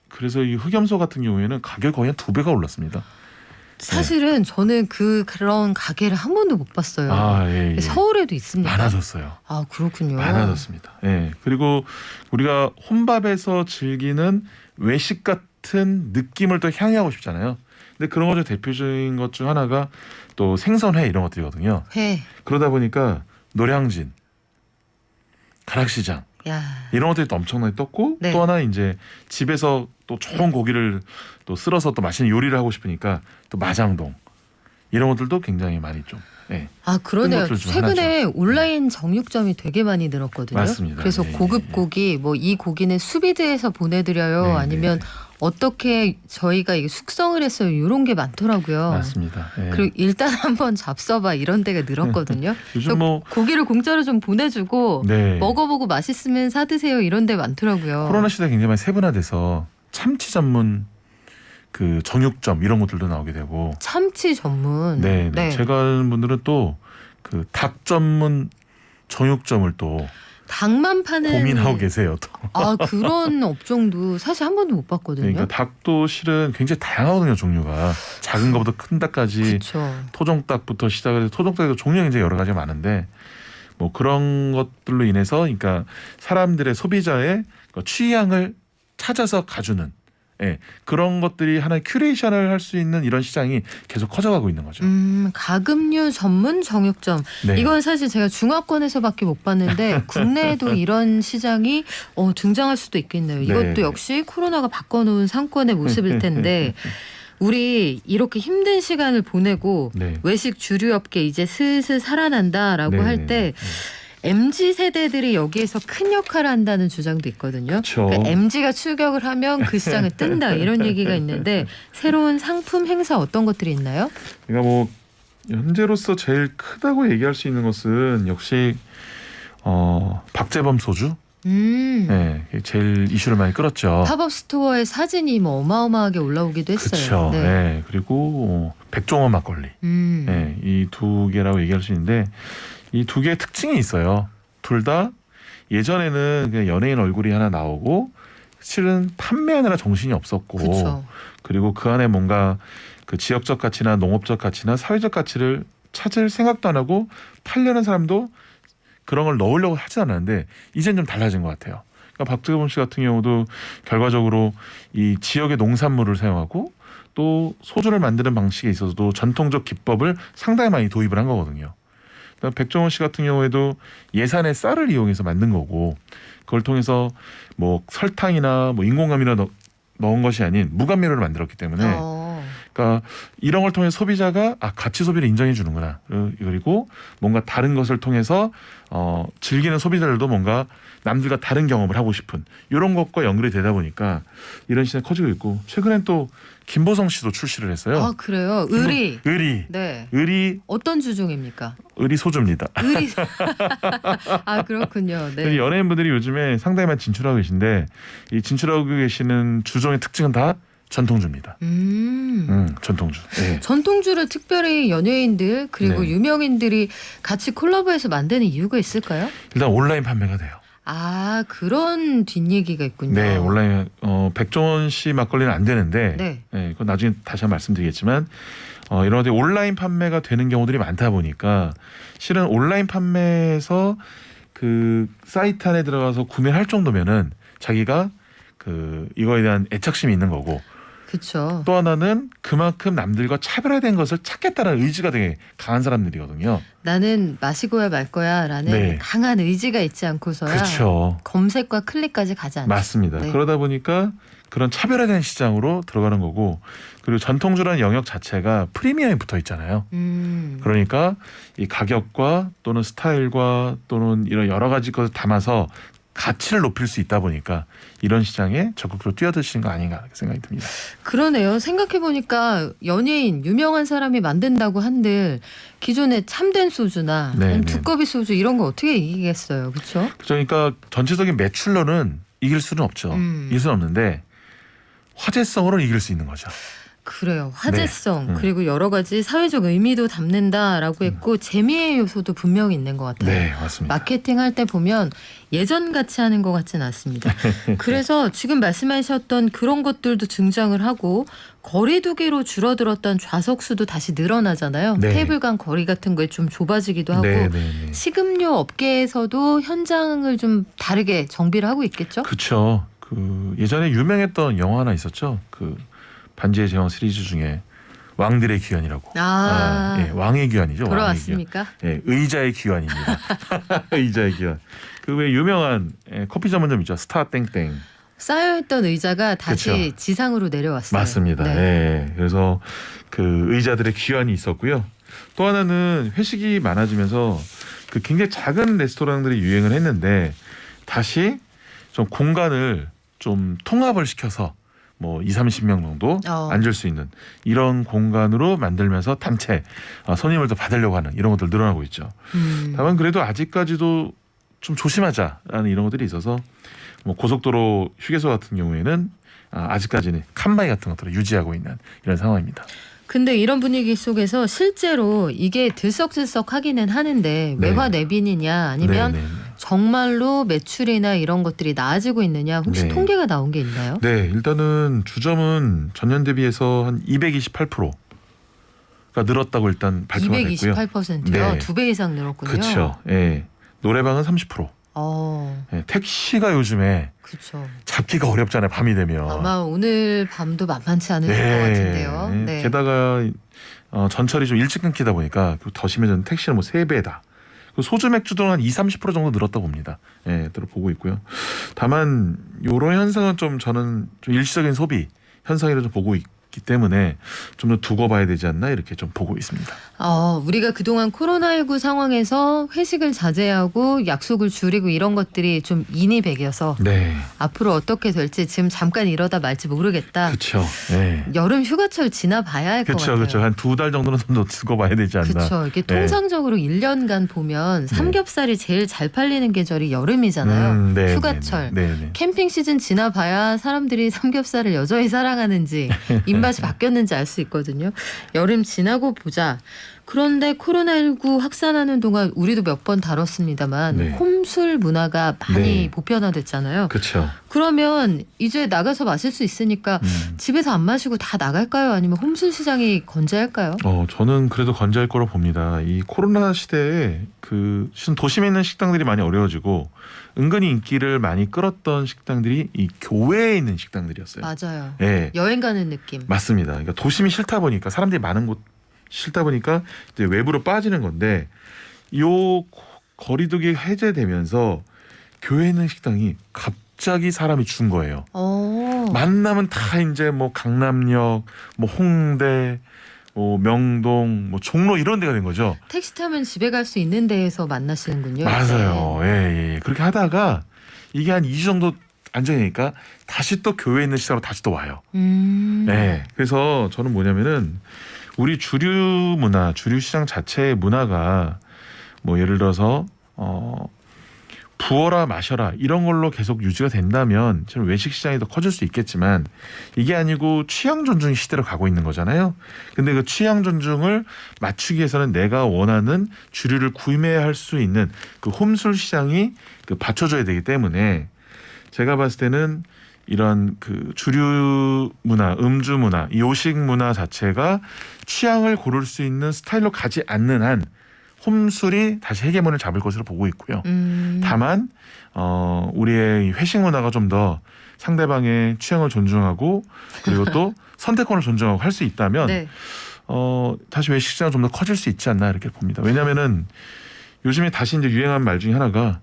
Speaker 5: 그래서 이 흑염소 같은 경우에는 가격이 거의 한 2배가 올랐습니다.
Speaker 1: 사실은 저는 그런 가게를 한 번도 못 봤어요.
Speaker 5: 아, 예.
Speaker 1: 서울에도 있습니다.
Speaker 5: 많아졌어요.
Speaker 1: 아, 그렇군요.
Speaker 5: 많아졌습니다. 예. 그리고 우리가 혼밥에서 즐기는 외식 같은 느낌을 또 향유하고 싶잖아요. 근데 그런 것 중 대표적인 것 중 하나가 또 생선회 이런 것들이거든요.
Speaker 1: 회.
Speaker 5: 그러다 보니까 노량진, 가락시장
Speaker 1: 야.
Speaker 5: 이런 것들이 또 엄청나게 떴고
Speaker 1: 네.
Speaker 5: 또 하나 이제 집에서 또 좋은 고기를 또 쓸어서 또 맛있는 요리를 하고 싶으니까 또 마장동 이런 것들도 굉장히 많이 좀 예.
Speaker 1: 아 그러네요.
Speaker 5: 것들 중
Speaker 1: 최근에
Speaker 5: 하나죠.
Speaker 1: 온라인 정육점이 되게 많이 늘었거든요.
Speaker 5: 맞습니다.
Speaker 1: 그래서
Speaker 5: 예,
Speaker 1: 고급
Speaker 5: 예.
Speaker 1: 고기 뭐 이 고기는 수비드해서 보내드려요.
Speaker 5: 네,
Speaker 1: 아니면
Speaker 5: 네,
Speaker 1: 어떻게 저희가 이게 숙성을 했어요. 이런 게 많더라고요.
Speaker 5: 맞습니다. 예.
Speaker 1: 그리고 일단 한번 잡숴봐 이런 데가 늘었거든요.
Speaker 5: 요즘 뭐
Speaker 1: 고기를 공짜로 좀 보내주고
Speaker 5: 네.
Speaker 1: 먹어보고 맛있으면 사드세요 이런 데 많더라고요.
Speaker 5: 코로나 시대 굉장히 많이 세분화돼서 참치 전문 그 정육점 이런 것들도 나오게 되고
Speaker 1: 참치 전문.
Speaker 5: 네, 네. 제가 아는 분들은 또 그 닭 전문 정육점을 또
Speaker 1: 닭만 파는
Speaker 5: 고민하고 계세요. 또.
Speaker 1: 아 그런 업종도 사실 한 번도 못 봤거든요.
Speaker 5: 그러니까 닭도 실은 굉장히 다양하거든요, 종류가. 작은 것부터 큰 닭까지
Speaker 1: 그렇죠.
Speaker 5: 토종닭부터 시작을 해서 토종닭에도 종류가 굉장히 여러 가지가 많은데 뭐 그런 것들로 인해서 그러니까 사람들의 소비자의 그 취향을 찾아서 가주는 예, 그런 것들이 하나의 큐레이션을 할 수 있는 이런 시장이 계속 커져가고 있는 거죠.
Speaker 1: 가금류 전문 정육점.
Speaker 5: 네.
Speaker 1: 이건 사실 제가 중화권에서밖에 못 봤는데 국내에도 이런 시장이 등장할 수도 있겠네요. 이것도
Speaker 5: 네.
Speaker 1: 역시 코로나가 바꿔놓은 상권의 모습일 텐데 우리 이렇게 힘든 시간을 보내고
Speaker 5: 네.
Speaker 1: 외식 주류업계 이제 슬슬 살아난다라고
Speaker 5: 네,
Speaker 1: 할
Speaker 5: 네,
Speaker 1: 때 MZ 세대들이 여기에서 큰 역할을 한다는 주장도 있거든요.
Speaker 5: 그쵸.
Speaker 1: 그러니까 MZ가 출격을 하면 그 시장을 뜬다 이런 얘기가 있는데 새로운 상품 행사 어떤 것들이 있나요?
Speaker 5: 그러니까 뭐 현재로서 제일 크다고 얘기할 수 있는 것은 역시 박재범 소주, 네, 제일 이슈를 많이 끌었죠.
Speaker 1: 팝업 스토어의 사진이 뭐 어마어마하게 올라오기도 했어요.
Speaker 5: 그렇죠. 네. 그리고 백종원 막걸리, 네, 이 두 개라고 얘기할 수 있는데 이 두 개의 특징이 있어요. 둘 다 예전에는 그냥 연예인 얼굴이 하나 나오고 실은 판매하느라 정신이 없었고
Speaker 1: 그렇죠.
Speaker 5: 그리고 그 안에 뭔가 그 지역적 가치나 농업적 가치나 사회적 가치를 찾을 생각도 안 하고 팔려는 사람도 그런 걸 넣으려고 하지 않았는데 이제는 좀 달라진 것 같아요. 그러니까 박재범 씨 같은 경우도 결과적으로 이 지역의 농산물을 사용하고 또 소주를 만드는 방식에 있어서도 전통적 기법을 상당히 많이 도입을 한 거거든요. 백종원 씨 같은 경우에도 예산의 쌀을 이용해서 만든 거고 그걸 통해서 뭐 설탕이나 뭐 인공감미나 넣은 것이 아닌 무감미료를 만들었기 때문에 그러니까 이런 걸 통해 소비자가 가치 소비를 인정해 주는구나. 그리고 뭔가 다른 것을 통해서 즐기는 소비자들도 뭔가 남들과 다른 경험을 하고 싶은 이런 것과 연결이 되다 보니까 이런 시장이 커지고 있고 최근엔 또 김보성 씨도 출시를 했어요.
Speaker 1: 아 그래요? 의리.
Speaker 5: 네.
Speaker 1: 네.
Speaker 5: 의리
Speaker 1: 어떤 주종입니까?
Speaker 5: 의리 소주입니다.
Speaker 1: 의리. 아 그렇군요. 네.
Speaker 5: 연예인분들이 요즘에 상당히 많이 진출하고 계신데 이 진출하고 계시는 주종의 특징은 다 전통주입니다. 전통주. 네.
Speaker 1: 전통주를 특별히 연예인들 그리고
Speaker 5: 네.
Speaker 1: 유명인들이 같이 콜라보해서 만드는 이유가 있을까요?
Speaker 5: 일단 온라인 판매가 돼요.
Speaker 1: 아 그런 뒷얘기가 있군요.
Speaker 5: 네, 온라인 백종원 씨 막걸리는 안 되는데,
Speaker 1: 네.
Speaker 5: 그건 나중에 다시 한번 말씀드리겠지만 이런 것들이 온라인 판매가 되는 경우들이 많다 보니까 실은 온라인 판매에서 그 사이트 안에 들어가서 구매할 정도면은 자기가 그 이거에 대한 애착심이 있는 거고.
Speaker 1: 그렇죠.
Speaker 5: 또 하나는 그만큼 남들과 차별화된 것을 찾겠다는 의지가 되게 강한 사람들이거든요.
Speaker 1: 나는 마시고야 말 거야라는
Speaker 5: 네.
Speaker 1: 강한 의지가 있지 않고서야
Speaker 5: 그렇죠.
Speaker 1: 검색과 클릭까지 가지 않죠.
Speaker 5: 맞습니다.
Speaker 1: 네.
Speaker 5: 그러다 보니까 그런 차별화된 시장으로 들어가는 거고 그리고 전통주라는 영역 자체가 프리미엄이 붙어 있잖아요. 그러니까 이 가격과 또는 스타일과 또는 이런 여러 가지 것을 담아서 가치를 높일 수 있다 보니까 이런 시장에 적극적으로 뛰어드시는 거 아닌가 생각이 듭니다.
Speaker 1: 그러네요. 생각해보니까 연예인 유명한 사람이 만든다고 한들 기존의 참된 소주나
Speaker 5: 네,
Speaker 1: 두꺼비 소주 이런 거 어떻게 이기겠어요. 그렇죠?
Speaker 5: 그러니까 전체적인 매출로는 이길 수는 없죠. 이길 수는 없는데 화제성으로 이길 수 있는 거죠.
Speaker 1: 그래요. 화제성
Speaker 5: 네.
Speaker 1: 그리고 여러 가지 사회적 의미도 담는다라고 했고 재미의 요소도 분명히 있는 것 같아요.
Speaker 5: 네, 맞습니다.
Speaker 1: 마케팅 할 때 보면 예전 같이 하는 것 같지는 않습니다. 그래서 지금 말씀하셨던 그런 것들도 등장을 하고 거리 두기로 줄어들었던 좌석수도 다시 늘어나잖아요.
Speaker 5: 네.
Speaker 1: 테이블 간 거리 같은 거에 좀 좁아지기도 하고
Speaker 5: 네, 네, 네.
Speaker 1: 식음료 업계에서도 현장을 좀 다르게 정비를 하고 있겠죠?
Speaker 5: 그렇죠. 그 예전에 유명했던 영화 하나 있었죠. 그 반지의 제왕 시리즈 중에 왕들의 귀환이라고. 예, 왕의 귀환이죠.
Speaker 1: 돌아왔습니까?
Speaker 5: 왕의 귀환. 예, 의자의 귀환입니다. 의자의 귀환. 그 외 유명한 커피 전문점 있죠. 스타 땡땡.
Speaker 1: 쌓여있던 의자가 다시
Speaker 5: 그쵸.
Speaker 1: 지상으로 내려왔어요.
Speaker 5: 맞습니다.
Speaker 1: 네.
Speaker 5: 예. 그래서 그 의자들의 귀환이 있었고요. 또 하나는 회식이 많아지면서 그 굉장히 작은 레스토랑들이 유행을 했는데 다시 좀 공간을 좀 통합을 시켜서 뭐 20-30명 정도 앉을 수 있는 이런 공간으로 만들면서 단체 손님을 더 받으려고 하는 이런 것들 늘어나고 있죠. 다만 그래도 아직까지도 좀 조심하자라는 이런 것들이 있어서 뭐 고속도로 휴게소 같은 경우에는 아직까지는 칸바이 같은 것들을 유지하고 있는 이런 상황입니다.
Speaker 1: 근데 이런 분위기 속에서 실제로 이게 들썩들썩하기는 하는데 외화 내빈이냐 아니면 정말로 매출이나 이런 것들이 나아지고 있느냐 혹시 통계가 나온 게 있나요?
Speaker 5: 네, 일단은 주점은 전년 대비해서 한 228%가 늘었다고 일단 발표가 됐고요.
Speaker 1: 228%요? 2배 이상 늘었군요.
Speaker 5: 그렇죠. 예. 노래방은 30%. 예, 택시가 요즘에
Speaker 1: 그렇죠.
Speaker 5: 잡기가 어렵잖아요. 밤이 되면.
Speaker 1: 아마 오늘 밤도 만만치 않을 것 같은데요. 네.
Speaker 5: 게다가 전철이 좀 일찍 끊기다 보니까 더 심해졌는 택시는 뭐 3배다. 소주 맥주도 한 20-30% 정도 늘었다고 봅니다. 예, 보고 있고요. 다만 이런 현상은 좀 저는 좀 일시적인 소비 현상이라 좀 보고 있기 때문에 좀 더 두고 봐야 되지 않나 이렇게 좀 보고 있습니다.
Speaker 1: 우리가 그동안 코로나19 상황에서 회식을 자제하고 약속을 줄이고 이런 것들이 좀 인이백이어서 앞으로 어떻게 될지 지금 잠깐 이러다 말지 모르겠다.
Speaker 5: 그렇죠. 네.
Speaker 1: 여름 휴가철 지나봐야 할 것 같아요.
Speaker 5: 그렇죠. 한 2달 정도는 좀 더 두고 봐야 되지 않나.
Speaker 1: 그렇죠. 이게 통상적으로 1년간 보면 삼겹살이 제일 잘 팔리는 계절이 여름이잖아요. 휴가철. 캠핑 시즌 지나봐야 사람들이 삼겹살을 여전히 사랑하는지 입맛이 바뀌었는지 알 수 있거든요. 여름 지나고 보자. 그런데 코로나19 확산하는 동안 우리도 몇 번 다뤘습니다만 홈술 문화가 많이 보편화됐잖아요.
Speaker 5: 그렇죠.
Speaker 1: 그러면 이제 나가서 마실 수 있으니까 집에서 안 마시고 다 나갈까요? 아니면 홈술 시장이 건재할까요?
Speaker 5: 저는 그래도 건재할 거로 봅니다. 이 코로나 시대에 그 도심에 있는 식당들이 많이 어려워지고 은근히 인기를 많이 끌었던 식당들이 이 교외에 있는 식당들이었어요.
Speaker 1: 맞아요.
Speaker 5: 네.
Speaker 1: 여행 가는 느낌.
Speaker 5: 맞습니다. 그러니까 도심이 싫다 보니까 사람들이 많은 곳 싫다 보니까 이제 외부로 빠지는 건데 요 거리두기 해제되면서 교외에 있는 식당이 갑자기 사람이 준 거예요. 만나면 다 이제 뭐 강남역, 뭐 홍대, 뭐 명동, 뭐 종로 이런 데가 된 거죠.
Speaker 1: 택시 타면 집에 갈 수 있는 데에서 만나시는군요.
Speaker 5: 맞아요. 예. 그렇게 하다가 이게 한 2주 정도 안정이니까 다시 또 교외에 있는 시장으로 다시 또 와요. 네. 그래서 저는 뭐냐면은 우리 주류 문화, 주류 시장 자체의 문화가 뭐 예를 들어서 부어라 마셔라 이런 걸로 계속 유지가 된다면 지금 외식 시장이 더 커질 수 있겠지만 이게 아니고 취향 존중 시대로 가고 있는 거잖아요. 근데 그 취향 존중을 맞추기 위해서는 내가 원하는 주류를 구매할 수 있는 그 홈술 시장이 그 받쳐줘야 되기 때문에 제가 봤을 때는 이런 그 주류 문화, 음주 문화, 요식 문화 자체가 취향을 고를 수 있는 스타일로 가지 않는 한 홈술이 다시 헤게몬을 잡을 것으로 보고 있고요. 다만 우리의 회식 문화가 좀 더 상대방의 취향을 존중하고 그리고 또 선택권을 존중하고 할 수 있다면 다시 외식 시장이 좀 더 커질 수 있지 않나 이렇게 봅니다. 왜냐하면은 요즘에 다시 이제 유행한 말 중에 하나가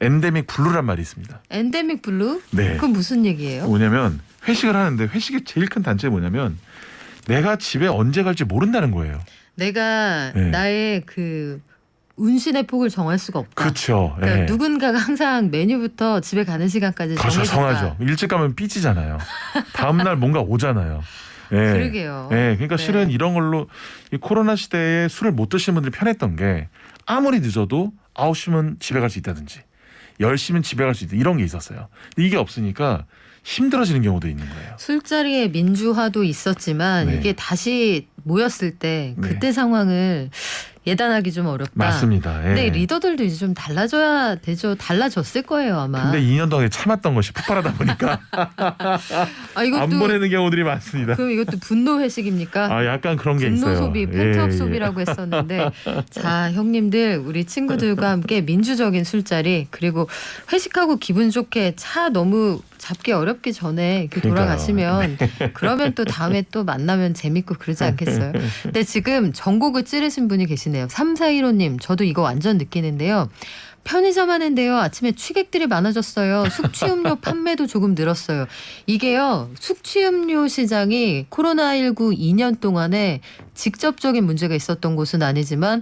Speaker 5: 엔데믹 블루란 말이 있습니다.
Speaker 1: 엔데믹 블루?
Speaker 5: 네.
Speaker 1: 그건 무슨 얘기예요?
Speaker 5: 뭐냐면 회식을 하는데 회식의 제일 큰 단점이 뭐냐면 내가 집에 언제 갈지 모른다는 거예요.
Speaker 1: 내가 나의 그 운신의 폭을 정할 수가 없다.
Speaker 5: 그렇죠.
Speaker 1: 그러니까 누군가가 항상 메뉴부터 집에 가는 시간까지
Speaker 5: 정하죠. 일찍 가면 삐지잖아요. 다음 날 뭔가 오잖아요.
Speaker 1: 그러게요.
Speaker 5: 그러니까 실은 이런 걸로 이 코로나 시대에 술을 못 드시는 분들이 편했던 게 아무리 늦어도 9시면 집에 갈 수 있다든지 10시면 집에 갈 수 있다 이런 게 있었어요. 근데 이게 없으니까 힘들어지는 경우도 있는 거예요.
Speaker 1: 술자리에 민주화도 있었지만 이게 다시 모였을 때 그때 상황을 예단하기 좀 어렵다.
Speaker 5: 맞습니다.
Speaker 1: 근데 리더들도 이제 좀 달라져야 되죠. 달라졌을 거예요 아마.
Speaker 5: 근데 2년 동안 참았던 것이 폭발하다 보니까
Speaker 1: 이것도,
Speaker 5: 안 보내는 경우들이 많습니다.
Speaker 1: 그럼 이것도 분노 회식입니까?
Speaker 5: 약간 그런 게
Speaker 1: 분노
Speaker 5: 있어요.
Speaker 1: 소비, 팬트업 소비라고 했었는데 자 형님들 우리 친구들과 함께 민주적인 술자리 그리고 회식하고 기분 좋게 차 너무 잡기 어렵기 전에 이렇게 돌아가시면 그러면 또 다음에 또 만나면 재밌고 그러지 않겠어요? 근데 지금 전곡을 찌르신 분이 계시네요. 3415님 저도 이거 완전 느끼는데요. 편의점 하는데요. 아침에 취객들이 많아졌어요. 숙취음료 판매도 조금 늘었어요. 이게요. 숙취음료 시장이 코로나19 2년 동안에 직접적인 문제가 있었던 곳은 아니지만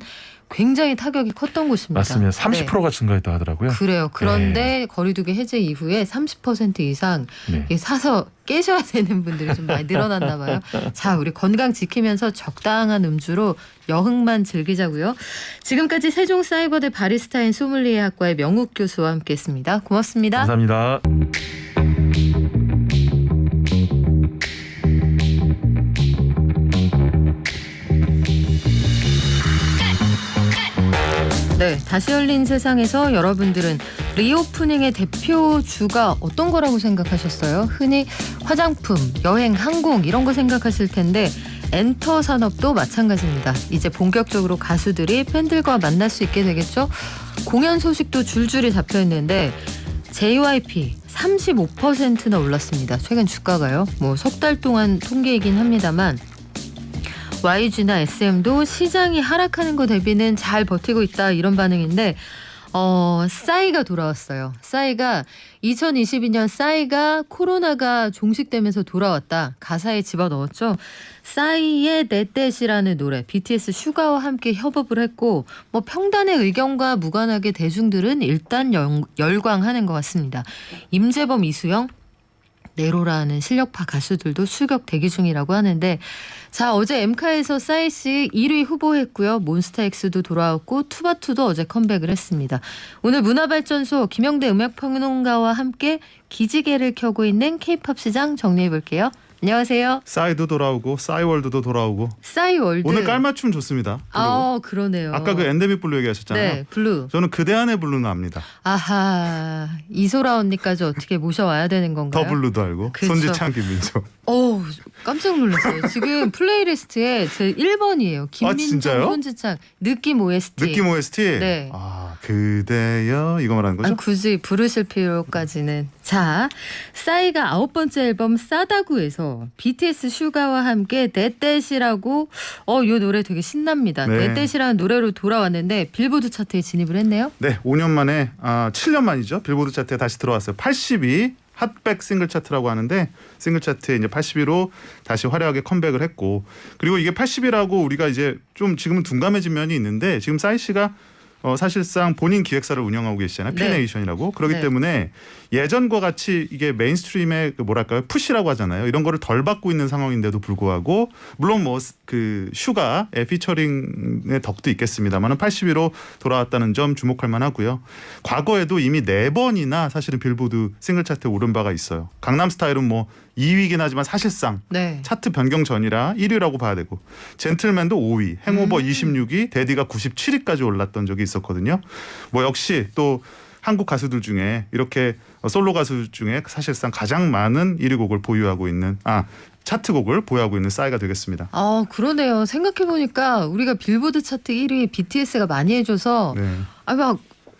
Speaker 1: 굉장히 타격이 컸던 곳입니다.
Speaker 5: 맞습니다. 30%가 증가했다 하더라고요.
Speaker 1: 그래요. 그런데 거리두기 해제 이후에 30% 이상
Speaker 5: 네.
Speaker 1: 사서 깨셔야 되는 분들이 좀 많이 늘어났나 봐요. 자, 우리 건강 지키면서 적당한 음주로 여흥만 즐기자고요. 지금까지 세종사이버대 바리스타인 소믈리에 학과의 명욱 교수와 함께했습니다. 고맙습니다.
Speaker 5: 감사합니다.
Speaker 1: 네, 다시 열린 세상에서 여러분들은 리오프닝의 대표 주가 어떤 거라고 생각하셨어요? 흔히 화장품, 여행, 항공 이런 거 생각하실 텐데 엔터 산업도 마찬가지입니다. 이제 본격적으로 가수들이 팬들과 만날 수 있게 되겠죠? 공연 소식도 줄줄이 잡혀있는데 JYP 35%나 올랐습니다. 최근 주가가요. 뭐 석 달 동안 통계이긴 합니다만 YG나 SM도 시장이 하락하는 거 대비는 잘 버티고 있다 이런 반응인데 싸이가 돌아왔어요. 싸이가 2022년 싸이가 코로나가 종식되면서 돌아왔다. 가사에 집어넣었죠. 싸이의 넷댓이라는 노래 BTS 슈가와 함께 협업을 했고 뭐 평단의 의견과 무관하게 대중들은 일단 열광하는 것 같습니다. 임재범, 이수영, 네로라는 실력파 가수들도 출격 대기 중이라고 하는데 자 어제 엠카에서 싸이씨 1위 후보했고요. 몬스타엑스도 돌아왔고 투바투도 어제 컴백을 했습니다. 오늘 문화발전소 김영대 음악평론가와 함께 기지개를 켜고 있는 K-팝 시장 정리해볼게요. 안녕하세요.
Speaker 6: 싸이도 돌아오고 싸이월드도 돌아오고
Speaker 1: 싸이월드.
Speaker 6: 오늘 깔맞춤 좋습니다.
Speaker 1: 그러네요.
Speaker 6: 아까 그 엔데믹 블루 얘기하셨잖아요.
Speaker 1: 네, 블루.
Speaker 6: 저는 그대 안의 블루는 압니다.
Speaker 1: 아하, 이소라 언니까지 어떻게 모셔와야 되는 건가요?
Speaker 6: 더 블루도 알고
Speaker 1: 그렇죠.
Speaker 6: 손지창 김민정.
Speaker 1: 깜짝 놀랐어요. 지금 플레이리스트에 제 1번이에요. 김민정,
Speaker 6: 진짜요?
Speaker 1: 손지창, 느낌 OST.
Speaker 6: 느낌 OST.
Speaker 1: 네.
Speaker 6: 그대여 이거 말하는 거죠?
Speaker 1: 아니, 굳이 부르실 필요까지는. 자, 싸이가 9번째 앨범 싸다구에서 BTS 슈가와 함께 넷댓이라고 이 노래 되게 신납니다.
Speaker 6: 네.
Speaker 1: 넷댓이라는 노래로 돌아왔는데 빌보드 차트에 진입을 했네요.
Speaker 6: 네, 5년 만에 7년 만이죠. 빌보드 차트에 다시 들어왔어요. 80위 핫백 싱글 차트라고 하는데 싱글 차트에 이제 80위로 다시 화려하게 컴백을 했고 그리고 이게 80위라고 우리가 이제 좀 지금은 둔감해진 면이 있는데 지금 싸이 씨가 사실상 본인 기획사를 운영하고 계시잖아요.
Speaker 1: 네.
Speaker 6: 피네이션이라고. 그렇기
Speaker 1: 네.
Speaker 6: 때문에 예전과 같이 이게 메인스트림의 뭐랄까요? 푸시라고 하잖아요. 이런 거를 덜 받고 있는 상황인데도 불구하고 물론 뭐 그 슈가의 피처링의 덕도 있겠습니다만 80위로 돌아왔다는 점 주목할 만하고요. 과거에도 이미 4번이나 사실은 빌보드 싱글 차트에 오른 바가 있어요. 강남스타일은 뭐 2위긴 하지만 사실상
Speaker 1: 네.
Speaker 6: 차트 변경 전이라 1위라고 봐야 되고 젠틀맨도 5위, 행오버 26위, 데디가 97위까지 올랐던 적이 있었거든요. 뭐 역시 또 한국 가수들 중에 이렇게 솔로 가수 중에 사실상 가장 많은 1위 곡을 보유하고 있는 차트곡을 보유하고 있는 싸이가 되겠습니다.
Speaker 1: 그러네요. 생각해보니까 우리가 빌보드 차트 1위 BTS가 많이 해줘서
Speaker 6: 네.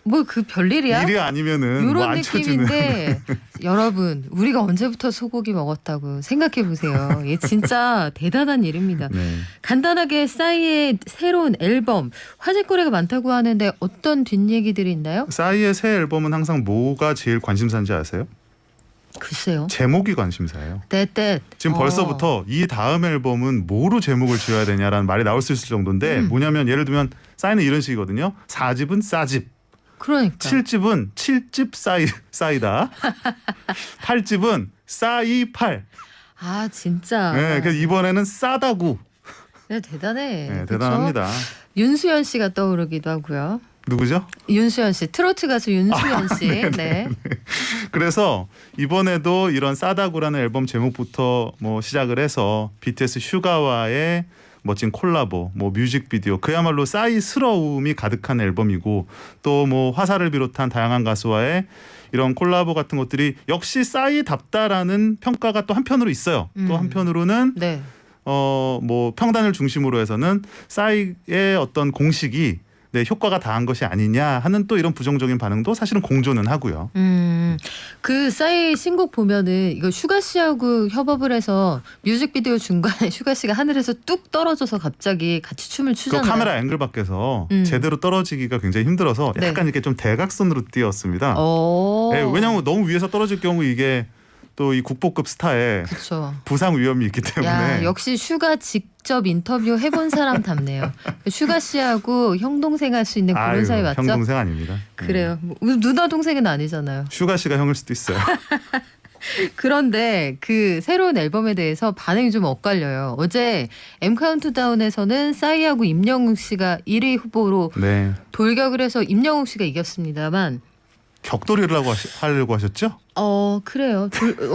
Speaker 1: 뭐 그 별일이야?
Speaker 6: 1위 아니면은
Speaker 1: 이런
Speaker 6: 뭐안 쳐주는.
Speaker 1: 느낌인데 여러분 우리가 언제부터 소고기 먹었다고 생각해보세요. 이게 진짜 대단한 일입니다.
Speaker 6: 네.
Speaker 1: 간단하게 싸이의 새로운 앨범 화제거리가 많다고 하는데 어떤 뒷얘기들이 있나요?
Speaker 6: 싸이의 새 앨범은 항상 뭐가 제일 관심사인지 아세요?
Speaker 1: 글쎄요.
Speaker 6: 제목이 관심사예요.
Speaker 1: 떼떼.
Speaker 6: 지금 벌써부터 이 다음 앨범은 뭐로 제목을 지어야 되냐라는 말이 나올 수 있을 정도인데 뭐냐면 예를 들면 싸이는 이런 식이거든요. 4집은 싸집.
Speaker 1: 그러니까.
Speaker 6: 7집은 7집 싸이다. 8집은 싸이팔.
Speaker 1: 진짜.
Speaker 6: 네, 그래서 이번에는 싸다구.
Speaker 1: 네, 대단해.
Speaker 6: 네,
Speaker 1: 그쵸?
Speaker 6: 대단합니다.
Speaker 1: 윤수연 씨가 떠오르기도 하고요.
Speaker 6: 누구죠?
Speaker 1: 윤수연 씨, 트로트 가수 윤수연 씨. 네.
Speaker 6: 그래서 이번에도 이런 싸다구라는 앨범 제목부터 뭐 시작을 해서 BTS 슈가와의 멋진 콜라보, 뭐 뮤직비디오, 그야말로 싸이스러움이 가득한 앨범이고 또 뭐 화사를 비롯한 다양한 가수와의 이런 콜라보 같은 것들이 역시 싸이답다라는 평가가 또 한편으로 있어요. 또 한편으로는
Speaker 1: 네.
Speaker 6: 뭐 평단을 중심으로 해서는 싸이의 어떤 공식이 효과가 다한 것이 아니냐 하는 또 이런 부정적인 반응도 사실은 공존은 하고요.
Speaker 1: 그 싸이 신곡 보면은 이거 슈가 씨하고 협업을 해서 뮤직비디오 중간에 슈가 씨가 하늘에서 뚝 떨어져서 갑자기 같이 춤을
Speaker 6: 그
Speaker 1: 추잖아요.
Speaker 6: 카메라 앵글 밖에서 제대로 떨어지기가 굉장히 힘들어서 약간
Speaker 1: 네.
Speaker 6: 이렇게 좀 대각선으로 뛰었습니다.
Speaker 1: 오.
Speaker 6: 네, 왜냐하면 너무 위에서 떨어질 경우 이게 또 이 국보급 스타에
Speaker 1: 그렇죠.
Speaker 6: 부상 위험이 있기 때문에
Speaker 1: 야, 역시 슈가 직접 인터뷰 해본 사람답네요. 슈가 씨하고 형 동생 할 수 있는 그런
Speaker 6: 아유,
Speaker 1: 사이 맞죠?
Speaker 6: 형 동생 아닙니다.
Speaker 1: 그래요. 뭐, 누나 동생은 아니잖아요.
Speaker 6: 슈가 씨가 형일 수도 있어요.
Speaker 1: 그런데 그 새로운 앨범에 대해서 반응이 좀 엇갈려요. 어제 M 카운트다운에서는 싸이하고 임영웅 씨가 1위 후보로
Speaker 6: 네.
Speaker 1: 돌격을 해서 임영웅 씨가 이겼습니다만
Speaker 6: 격돌이를 하려고 하셨죠?
Speaker 1: 그래요.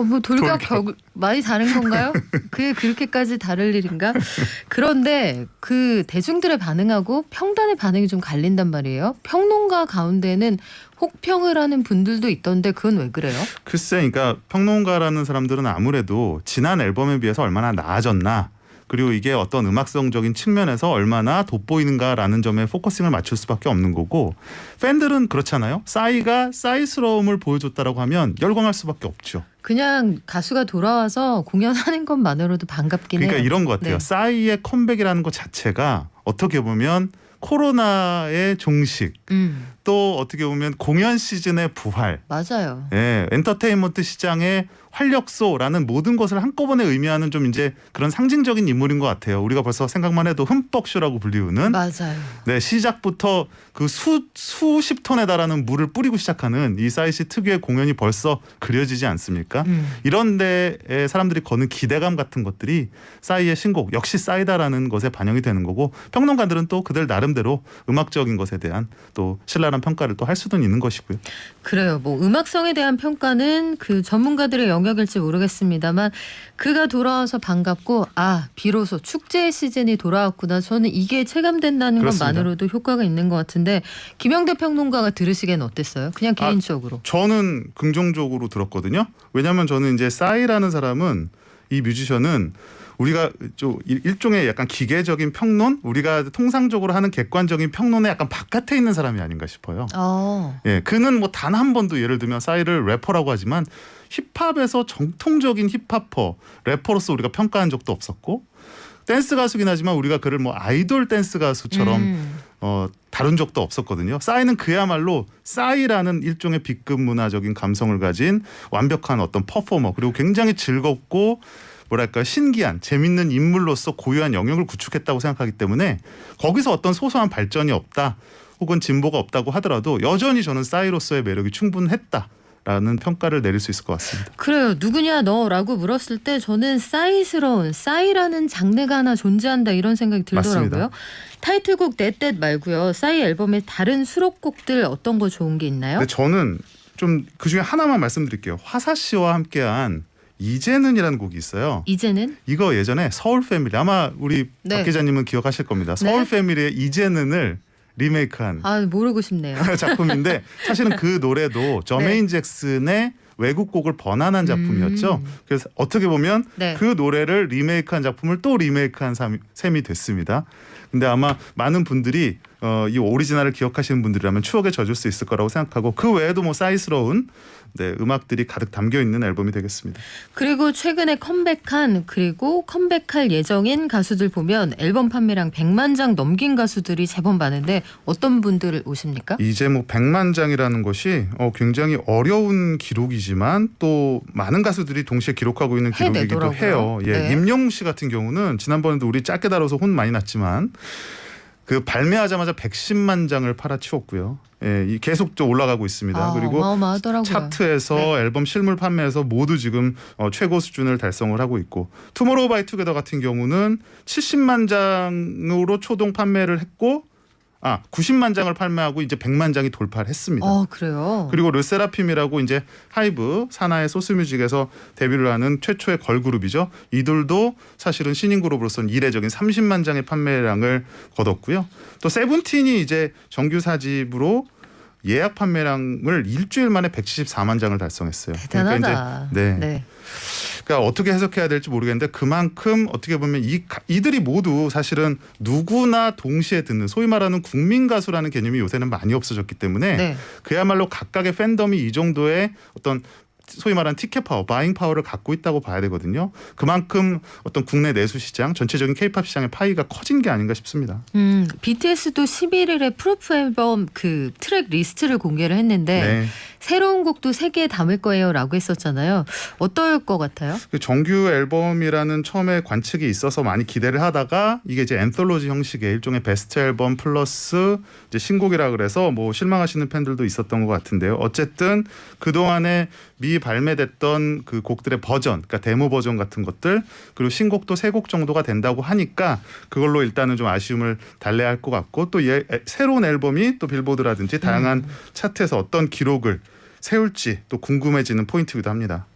Speaker 1: 뭐 돌격 많이 다른 건가요? 그게 그렇게까지 다를 일인가? 그런데 그 대중들의 반응하고 평단의 반응이 좀 갈린단 말이에요. 평론가 가운데는 혹평을 하는 분들도 있던데 그건 왜 그래요?
Speaker 6: 글쎄, 그러니까 평론가라는 사람들은 아무래도 지난 앨범에 비해서 얼마나 나아졌나, 그리고 이게 어떤 음악성적인 측면에서 얼마나 돋보이는가라는 점에 포커싱을 맞출 수밖에 없는 거고, 팬들은 그렇잖아요. 싸이가 싸이스러움을 보여줬다라고 하면 열광할 수밖에 없죠.
Speaker 1: 그냥 가수가 돌아와서 공연하는 것만으로도 반갑긴
Speaker 6: 그러니까
Speaker 1: 해요.
Speaker 6: 이런 것 같아요.
Speaker 1: 네.
Speaker 6: 싸이의 컴백이라는 것 자체가 어떻게 보면 코로나의 종식, 또 어떻게 보면 공연 시즌의 부활,
Speaker 1: 맞아요.
Speaker 6: 예, 엔터테인먼트 시장의 활력소라는 모든 것을 한꺼번에 의미하는 좀 이제 그런 상징적인 인물인 것 같아요. 우리가 벌써 생각만 해도 흠뻑쇼라고 불리우는
Speaker 1: 맞아요.
Speaker 6: 네, 시작부터 그 수십 톤에 달하는 물을 뿌리고 시작하는 이 싸이 씨 특유의 공연이 벌써 그려지지 않습니까? 이런 데에 사람들이 거는 기대감 같은 것들이 싸이의 신곡 역시 싸이다라는 것에 반영이 되는 거고, 평론가들은 또 그들 나름대로 음악적인 것에 대한 또 신랄한 평가를 또 할 수도 있는 것이고요.
Speaker 1: 그래요. 뭐 음악성에 대한 평가는 그 전문가들의 영역일지 모르겠습니다만 그가 돌아와서 반갑고 비로소 축제의 시즌이 돌아왔구나. 저는 이게 체감된다는
Speaker 6: 그렇습니다.
Speaker 1: 것만으로도 효과가 있는 것 같은데 김영대 평론가가 들으시기엔 어땠어요? 그냥 개인적으로.
Speaker 6: 저는 긍정적으로 들었거든요. 왜냐하면 저는 이제 싸이라는 사람은, 이 뮤지션은 우리가 좀 일종의 약간 기계적인 평론, 우리가 통상적으로 하는 객관적인 평론의 약간 바깥에 있는 사람이 아닌가 싶어요. 예, 그는 뭐 단 한 번도, 예를 들면 싸이를 래퍼라고 하지만 힙합에서 정통적인 힙합퍼, 래퍼로서 우리가 평가한 적도 없었고, 댄스 가수긴 하지만 우리가 그를 뭐 아이돌 댄스 가수처럼 다룬 적도 없었거든요. 싸이는 그야말로 싸이라는 일종의 B급 문화적인 감성을 가진 완벽한 어떤 퍼포머, 그리고 굉장히 즐겁고 뭐랄까 신기한 재밌는 인물로서 고유한 영역을 구축했다고 생각하기 때문에, 거기서 어떤 소소한 발전이 없다 혹은 진보가 없다고 하더라도 여전히 저는 싸이로서의 매력이 충분했다라는 평가를 내릴 수 있을 것 같습니다.
Speaker 1: 그래요. 누구냐 너라고 물었을 때 저는 싸이스러운, 싸이라는 장르가 하나 존재한다 이런 생각이 들더라고요.
Speaker 6: 맞습니다.
Speaker 1: 타이틀곡 넷댓 말고요. 싸이 앨범의 다른 수록곡들 어떤 거 좋은 게 있나요?
Speaker 6: 근데 저는 좀 그중에 하나만 말씀드릴게요. 화사 씨와 함께한 이제는이라는 곡이 있어요.
Speaker 1: 이제는?
Speaker 6: 이거 예전에 서울 패밀리, 아마 우리
Speaker 1: 네.
Speaker 6: 박 기자님은 기억하실 겁니다. 서울
Speaker 1: 네.
Speaker 6: 패밀리의 이제는을 리메이크한
Speaker 1: 모르고 싶네요.
Speaker 6: 작품인데, 사실은 그 노래도 저메인 잭슨의 외국곡을 번안한 작품이었죠. 그래서 어떻게 보면
Speaker 1: 네.
Speaker 6: 그 노래를 리메이크한 작품을 또 리메이크한 셈이 됐습니다. 근데 아마 많은 분들이 이 오리지널을 기억하시는 분들이라면 추억에 젖을 수 있을 거라고 생각하고, 그 외에도 뭐 싸이스러운 음악들이 가득 담겨 있는 앨범이 되겠습니다.
Speaker 1: 그리고 최근에 그리고 컴백할 예정인 가수들 보면 앨범 판매량 100만 장 넘긴 가수들이 제법 많은데 어떤 분들 오십니까?
Speaker 6: 이제 뭐 100만 장이라는 것이 굉장히 어려운 기록이지만 또 많은 가수들이 동시에 기록하고 있는 기록이기도
Speaker 1: 해내더라고요.
Speaker 6: 해요. 예,
Speaker 1: 네.
Speaker 6: 임영웅 씨 같은 경우는 지난번에도 우리 짧게 다뤄서 혼 많이 났지만 그 발매하자마자 110만 장을 팔아치웠고요. 예, 이 계속 좀 올라가고 있습니다. 그리고
Speaker 1: 어마어마하더라고요.
Speaker 6: 차트에서
Speaker 1: 네.
Speaker 6: 앨범 실물 판매에서 모두 지금 최고 수준을 달성을 하고 있고, 투모로우바이투게더 같은 경우는 70만 장으로 초동 판매를 했고 90만 장을 판매하고 이제 100만 장이 돌파를 했습니다.
Speaker 1: 그래요?
Speaker 6: 그리고 르세라핌이라고 이제 하이브 산하의 소스뮤직에서 데뷔를 하는 최초의 걸그룹이죠. 이들도 사실은 신인 그룹으로서는 이례적인 30만 장의 판매량을 거뒀고요. 또 세븐틴이 이제 정규 4집으로 예약 판매량을 일주일 만에 174만 장을 달성했어요.
Speaker 1: 대단하다.
Speaker 6: 그러니까 이제 그러니까 어떻게 해석해야 될지 모르겠는데, 그만큼 어떻게 보면 이들이 모두 사실은 누구나 동시에 듣는, 소위 말하는 국민 가수라는 개념이 요새는 많이 없어졌기 때문에
Speaker 1: 네.
Speaker 6: 그야말로 각각의 팬덤이 이 정도의 어떤 소위 말하는 티켓 파워, 바잉 파워를 갖고 있다고 봐야 되거든요. 그만큼 어떤 국내 내수 시장, 전체적인 K-팝 시장의 파이가 커진 게 아닌가 싶습니다.
Speaker 1: BTS도 11일에 프로프 앨범 그 트랙 리스트를 공개를 했는데
Speaker 6: 네.
Speaker 1: 새로운 곡도 3개 담을 거예요라고 했었잖아요. 어떨 것 같아요?
Speaker 6: 그 정규 앨범이라는 처음에 관측이 있어서 많이 기대를 하다가 이게 이제 앤솔로지 형식의 일종의 베스트 앨범 플러스 이제 신곡이라 그래서 뭐 실망하시는 팬들도 있었던 것 같은데요. 어쨌든 그 동안에 미 발매됐던 그 곡들의 버전, 그러니까 데모 버전 같은 것들 그리고 신곡도 3곡 정도가 된다고 하니까 그걸로 일단은 좀 아쉬움을 달래야 할 것 같고 또 새로운 앨범이 또 빌보드라든지 다양한 차트에서 어떤 기록을 세울지 또 궁금해지는 포인트이기도 합니다.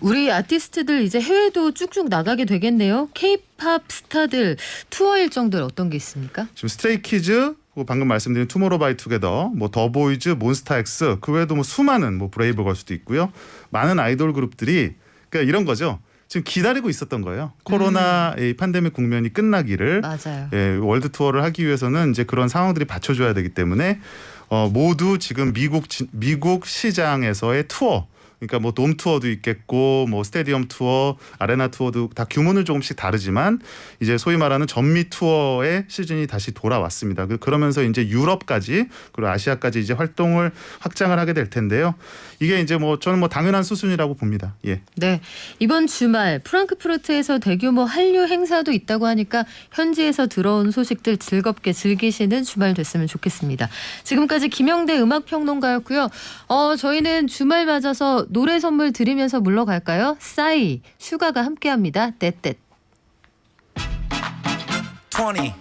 Speaker 1: 우리 아티스트들 이제 해외도 쭉쭉 나가게 되겠네요. K-팝 스타들 투어 일정들 어떤 게 있습니까?
Speaker 6: 지금 스트레이키즈 방금 말씀드린 투모로우바이투게더, 뭐 더보이즈, 몬스타엑스 그 외에도 뭐 수많은 뭐 브레이브걸스도 있고요. 많은 아이돌 그룹들이 그러니까 이런 거죠. 지금 기다리고 있었던 거예요. 코로나 이 팬데믹 국면이 끝나기를
Speaker 1: 맞아요.
Speaker 6: 예, 월드 투어를 하기 위해서는 이제 그런 상황들이 받쳐줘야 되기 때문에 모두 지금 미국 시장에서의 투어. 그러니까 뭐 돔 투어도 있겠고 뭐 스테디엄 투어, 아레나 투어도 다 규모는 조금씩 다르지만 이제 소위 말하는 전미 투어의 시즌이 다시 돌아왔습니다. 그러면서 이제 유럽까지 그리고 아시아까지 이제 활동을 확장을 하게 될 텐데요. 이게 이제 뭐 저는 뭐 당연한 수순이라고 봅니다. 예.
Speaker 1: 네, 이번 주말 프랑크푸르트에서 대규모 한류 행사도 있다고 하니까 현지에서 들어온 소식들 즐겁게 즐기시는 주말 됐으면 좋겠습니다. 지금까지 김영대 음악평론가였고요. 저희는 주말 맞아서 노래 선물 드리면서 물러갈까요? 싸이, 슈가가 함께합니다. 떼떼.
Speaker 7: 20